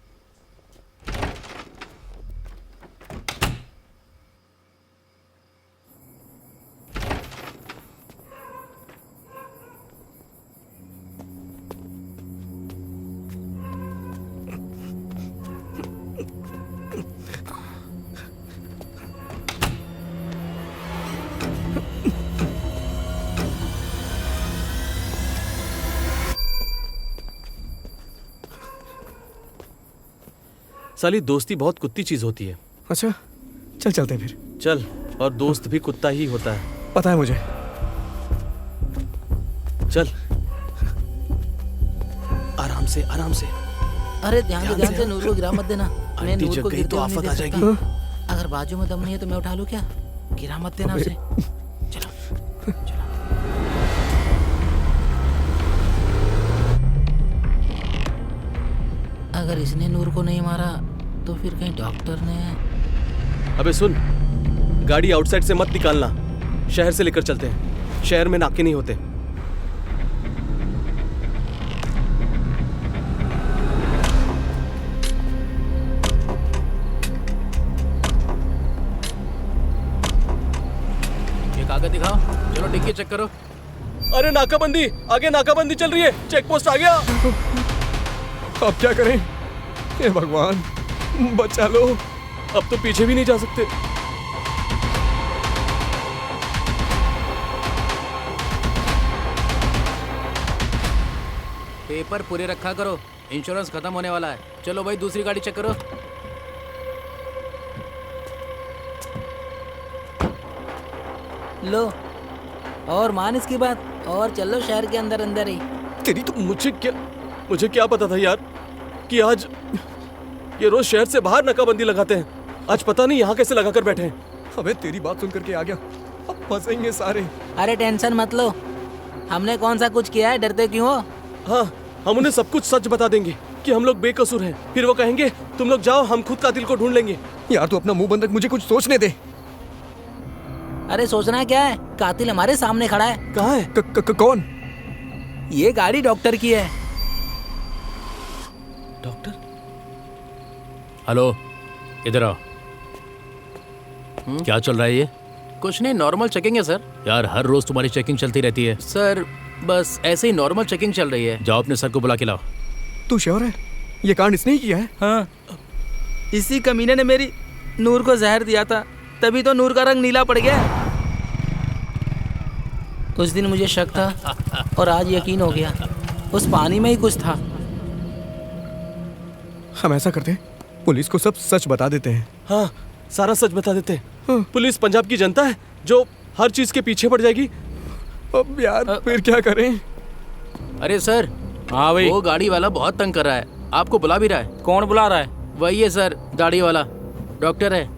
साली दोस्ती बहुत कुत्ती चीज होती है। अच्छा, चल चलते हैं फिर। चल, और दोस्त भी कुत्ता ही होता है। पता है मुझे। चल, आराम से आराम से। अरे ध्यान से नूर को गिरा मत देना। मैं आंटी नूर जग को गई गिरते तो हुए नहीं आफत देख आ सकता। जाएगी। अगर बाजू में दम नहीं है तो मैं उठा लूं क्या? गिरा मत देना उसे। चलो चलो। अगर इसने नूर को नहीं मारा तो फिर कहीं डॉक्टर ने। अबे सुन, गाड़ी आउटसाइड से मत निकालना, शहर से लेकर चलते हैं। शहर में नाके नहीं होते। ये कागज दिखाओ, चलो डिक्की चेक करो। अरे नाकाबंदी, आगे नाकाबंदी चल रही है, चेक पोस्ट आ गया। अब क्या करें? हे भगवान, बचा लो। अब तो पीछे भी नहीं जा सकते। पेपर पूरे रखा करो, इंश्योरेंस खत्म होने वाला है। चलो भाई, दूसरी गाड़ी चेक करो। लो, और मान इसकी बात, और चलो शहर के अंदर अंदर ही। तेरी तो मुझे क्या पता था यार कि आज ये रोज शहर से बाहर नाकाबंदी लगाते हैं। आज पता नहीं यहाँ कैसे लगा कर बैठे हैं। अबे तेरी बात सुन करके आ गया, अब फंसेंगे सारे। अरे टेंशन मत लो, हमने कौन सा कुछ किया है, डरते क्यों हो? हाँ, हम उन्हें सब कुछ सच बता देंगे कि हम लोग बेकसूर हैं। फिर वो कहेंगे तुम लोग जाओ, हम खुद कातिल को ढूंढ लेंगे। यार तू अपना मुंह बंद रख, मुझे कुछ सोचने दे। अरे सोचना क्या है, कातिल हमारे सामने खड़ा है। कहाँ है? कौन? ये गाड़ी डॉक्टर की है। डॉक्टर? हेलो, इधर आओ। क्या चल रहा है ये? कुछ नहीं, नॉर्मल चेकिंग है सर। यार हर रोज तुम्हारी चेकिंग चलती रहती है। सर बस ऐसे ही नॉर्मल चेकिंग चल रही है। जाओ अपने सर को बुला के लाओ। तू श्योर है ये कांड इसने ही किया है? हाँ, इसी कमीने ने मेरी नूर को जहर दिया था, तभी तो नूर का रंग नीला पड़ गया। उस दिन मुझे शक था और आज यकीन हो गया, उस पानी में ही कुछ था। हम ऐसा करते हैं, पुलिस को सब सच बता देते हैं। हाँ, सारा सच बता देते हैं। पुलिस पंजाब की जनता है जो हर चीज के पीछे पड़ जाएगी। अब यार फिर क्या करें? अरे सर, हाँ भाई, वो गाड़ी वाला बहुत तंग कर रहा है, आपको बुला भी रहा है। कौन बुला रहा है? वही है सर, गाड़ी वाला, डॉक्टर है।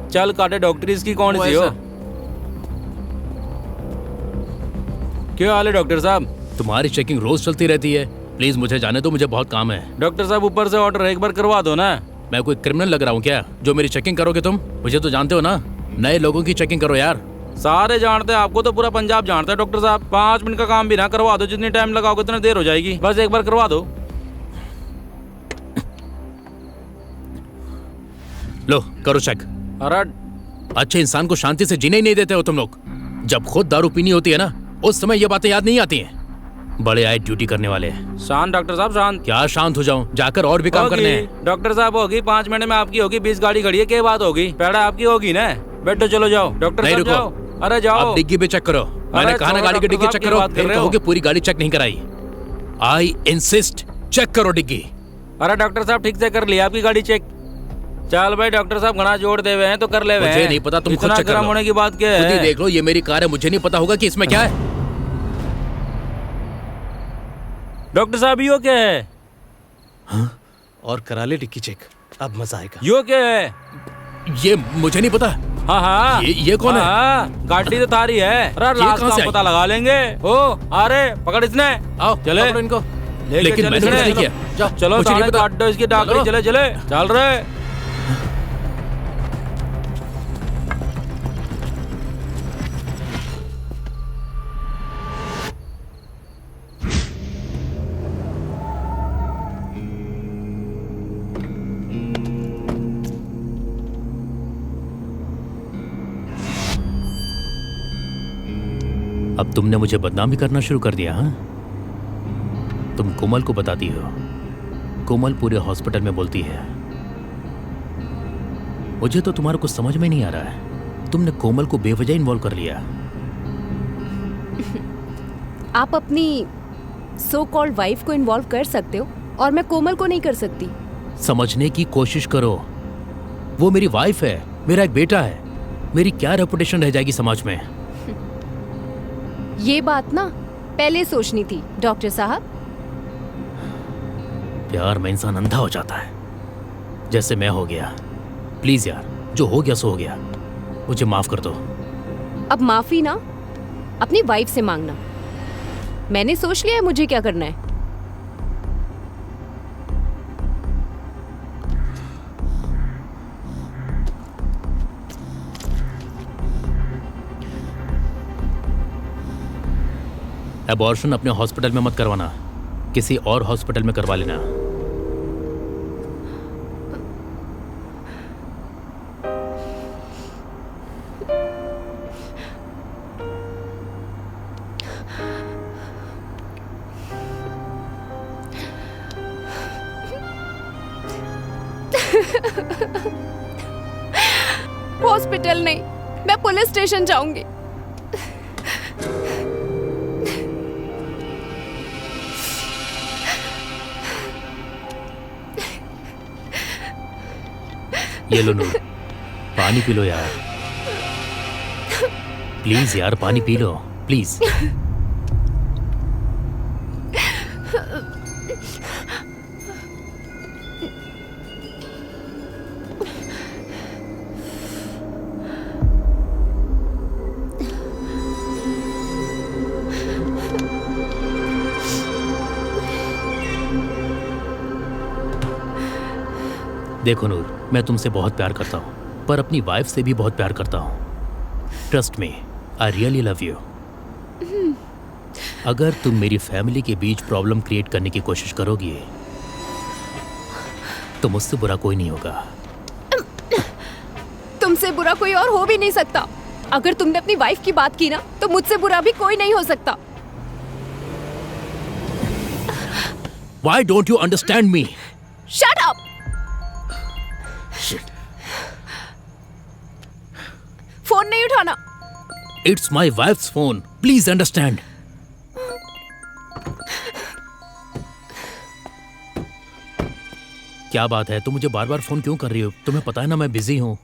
चल काटे डॉक्टरी इसकी कौन सी हो? क्या हाल है डॉक्टर साहब? तुम्हारी चेकिंग रोज चलती रहती है, प्लीज मुझे जाने दो, मुझे बहुत काम है। डॉक्टर साहब ऊपर से ऑर्डर एक बार करवा दो ना। मैं कोई क्रिमिनल लग रहा हूँ क्या जो मेरी चेकिंग करोगे तुम? मुझे तो जानते हो ना, नए लोगों की चेकिंग करो यार। सारे जानते हैं आपको, तो पूरा पंजाब जानता है डॉक्टर साहब। 5 मिनट का काम भी ना करवा दो, जितनी टाइम लगाओगे उतनी देर हो जाएगी। बस एक बार करवा दो। लो करो चेक। अरे अच्छे इंसान को शांति से जीने ही नहीं देते हो तुम लोग। जब खुद दारू पीनी होती है ना, उस समय ये बातें याद नहीं आती हैं। बड़े आए ड्यूटी करने वाले। शांत डॉक्टर साहब शांत। क्या शांत हो जाऊं? जाकर और भी काम करने हैं। डॉक्टर साहब होगी 5 मिनट में आपकी होगी, 20 गाड़ी खड़ी है, क्या बात होगी? पैड़ा आपकी होगी ना, बैठो चलो जाओ। डॉक्टर नहीं साहब रुको। जाओ। अरे जाओ। अब डिग्गी पे चेक करो। मैंने कहा ना गाड़ी की डिग्गी चेक करो, फिर कहोगे पूरी गाड़ी चेक नहीं कराई। आई इंसिस्ट, चेक करो डिग्गी। अरे डॉक्टर साहब ठीक से कर लिया आपकी गाड़ी चेक। चल भाई डॉक्टर साहब घना जोड़ दे हुए हैं तो कर ले। मुझे नहीं पता, तुम खुद चेक कर लो। होने की बात क्या है? खुद ही देख लो, ये मेरी कार है, मुझे नहीं पता होगा कि इसमें क्या है। डॉक्टर साहब यो क्या है? और करा ले डिक्की चेक, अब मजा आएगा। यो क्या है? ये मुझे नहीं पता। हाँ हाँ ये कौन है? हाँ, गाड़ी तो थारी है। अरे लास्ट का पता लगा लेंगे। ओ अरे पकड़ इसने। आओ चले इनको। लेकिन मैंने कुछ नहीं किया। जाओ, चलो मुझे नहीं थाने पता। काट दो इसकी डाकरी। चले चले चल रहे। अब तुमने मुझे बदनामी करना शुरू कर दिया। हाँ, तुम कोमल को बताती हो। कोमल पूरे हॉस्पिटल में बोलती है। मुझे तो तुम्हारा कुछ समझ में नहीं आ रहा है। तुमने कोमल को बेवजह इन्वॉल्व कर लिया। आप अपनी सो कॉल्ड वाइफ को इन्वॉल्व कर सकते हो और मैं कोमल को नहीं कर सकती। समझने की कोशिश करो। वो मेरी वाइफ है, मेरा एक बेटा है। मेरी क्या रेपुटेशन रह जाएगी समाज में? ये बात ना पहले सोचनी थी डॉक्टर साहब। प्यार में इंसान अंधा हो जाता है, जैसे मैं हो गया। प्लीज यार, जो हो गया सो हो गया, मुझे माफ कर दो। अब माफी ना अपनी वाइफ से मांगना। मैंने सोच लिया है मुझे क्या करना है। एबॉर्शन अपने हॉस्पिटल में मत करवाना, किसी और हॉस्पिटल में करवा लेना। हॉस्पिटल नहीं, मैं पुलिस स्टेशन जाऊंगी। ये लो नूर, पानी पी लो यार। प्लीज यार, पानी पी लो प्लीज। देखो नूर, मैं तुमसे बहुत प्यार करता हूँ, पर अपनी वाइफ से भी बहुत प्यार करता हूँ। Trust me, I really love you. अगर तुम मेरी फैमिली के बीच प्रॉब्लम क्रिएट करने की कोशिश करोगी तो मुझसे बुरा कोई नहीं होगा। तुमसे बुरा कोई और हो भी नहीं सकता। अगर तुमने अपनी वाइफ की बात की ना, तो मुझसे बुरा भी कोई नहीं हो सकता। Why don't you understand me? Shut up! Phone नहीं उठाना। It's my wife's phone. Please understand. क्या बात है, तुम मुझे बार बार फोन क्यों कर रही हो? तुम्हें पता है ना मैं बिजी हूँ।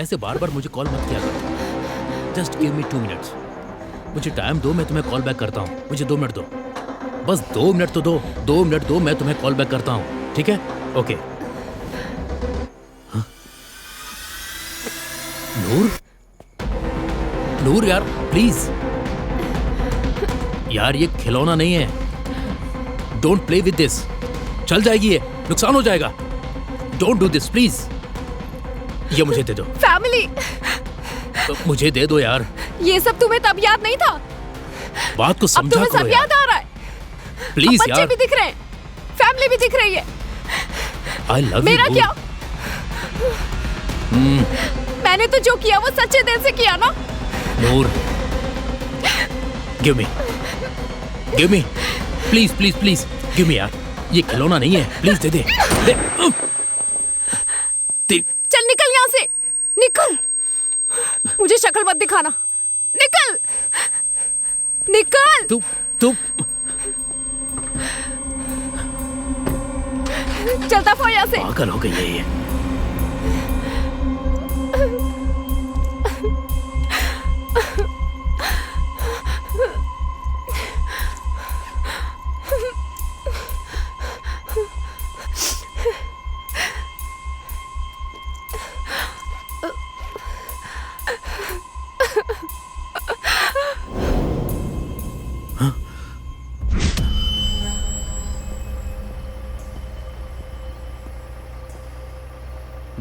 ऐसे बार बार मुझे कॉल मत किया करो। Just give me 2 minutes. मुझे टाइम दो, मैं तुम्हें कॉल बैक करता हूँ। मुझे 2 मिनट दो, बस 2 मिनट तो दो। 2 मिनट दो, मैं तुम्हें कॉल बैक करता हूँ, ठीक है? ओके। नूर, नूर यार प्लीज यार, ये खिलौना नहीं है। Don't play with this. चल जाएगी ये, नुकसान हो जाएगा। Don't do this please. ये मुझे दे दो। फैमिली, मुझे दे दो यार। ये सब तुम्हें तब याद नहीं था? बात को अब समझा तुम्हें करो सब यार। याद आ रहा है। प्लीज बच्चे यार। भी दिख रहे हैं, फैमिली भी दिख रही है। आई लव यू। मेरा क्या? मैंने तो जो किया वो सच्चे दिल से किया ना। Noor, give me, please please please give me यार, ये खिलौना नहीं है, प्लीज दे दे। चल निकल यहाँ से, निकल। मुझे शक्ल मत दिखाना, निकल निकल। तू चलता फो यहाँ से। पागल हो गई है ये।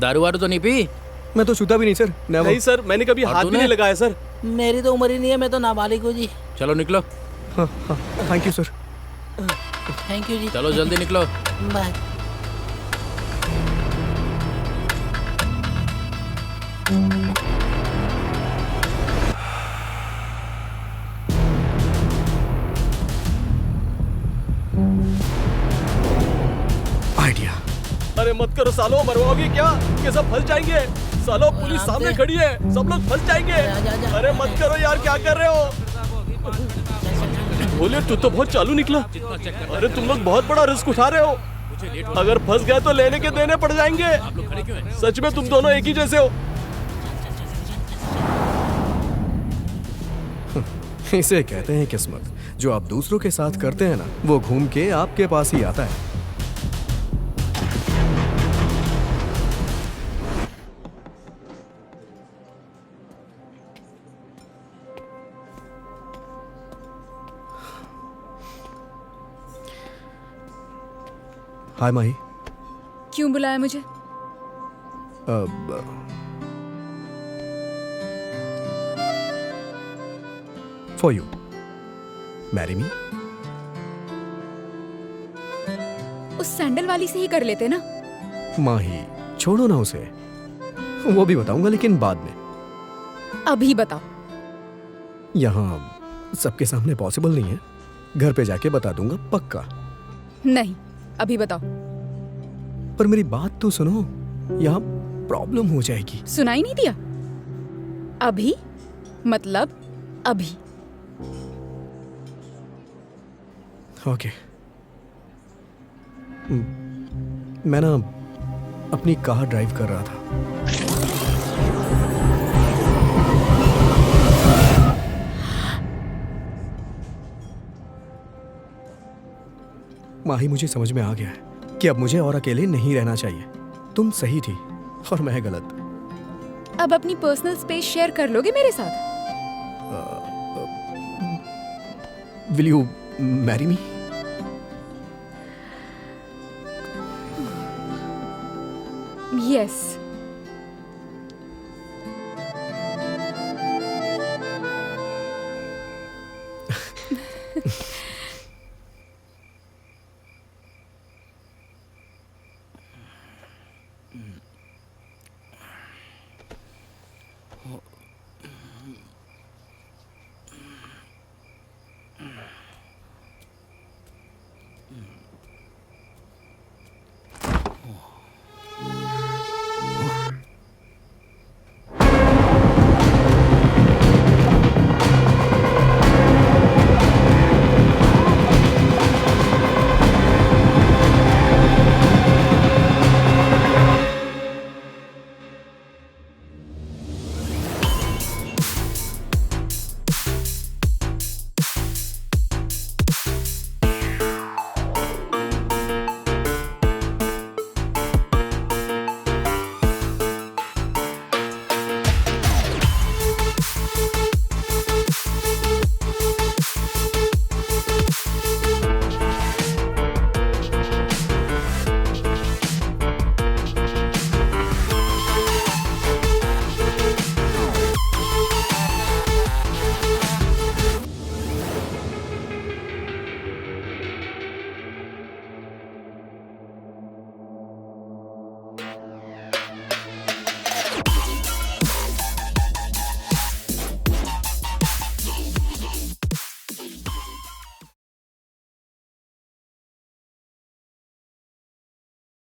दारू वारू तो नहीं पी? मैं तो छूता भी नहीं सर। नहीं सर, मैंने कभी हाथ भी नहीं लगाया सर। मेरी तो उम्र ही नहीं है, मैं तो नाबालिग हूँ जी। चलो निकलो। हाँ, thank you sir. Thank you ji. चलो जल्दी निकलो। बाय। आइडिया। अरे मत करो सालो, मरवाओगे क्या? ये सब फंस जाएंगे सालो, पुलिस सामने खड़ी है, सब लोग फंस जाएंगे। अरे मत करो यार, क्या कर रहे हो? बोलिए, तू तो बहुत चालू निकला। अरे तुम लोग बहुत बड़ा रिस्क उठा रहे हो, अगर फंस गए तो लेने के देने पड़ जाएंगे। सच में तुम दोनों एक ही जैसे हो। इसे कहते हैं किस्मत। जो आप दूसरों के साथ करते हैं ना, वो घूम के आपके पास ही आता है। हाय माही। क्यों बुलाया मुझे? For you, marry me. उस सैंडल वाली से ही कर लेते ना। माही छोड़ो ना उसे, वो भी बताऊंगा लेकिन बाद में। अभी बताओ। यहाँ सबके सामने पॉसिबल नहीं है, घर पे जाके बता दूंगा पक्का। नहीं, अभी बताओ। पर मेरी बात तो सुनो, यहाँ प्रॉब्लम हो जाएगी। सुनाई नहीं दिया? अभी मतलब अभी। ओके। मैं ना अपनी कार ड्राइव कर रहा था। माही, मुझे समझ में आ गया है कि अब मुझे और अकेले नहीं रहना चाहिए। तुम सही थी और मैं गलत। अब अपनी पर्सनल स्पेस शेयर कर लोगे मेरे साथ? Will you marry me? Yes.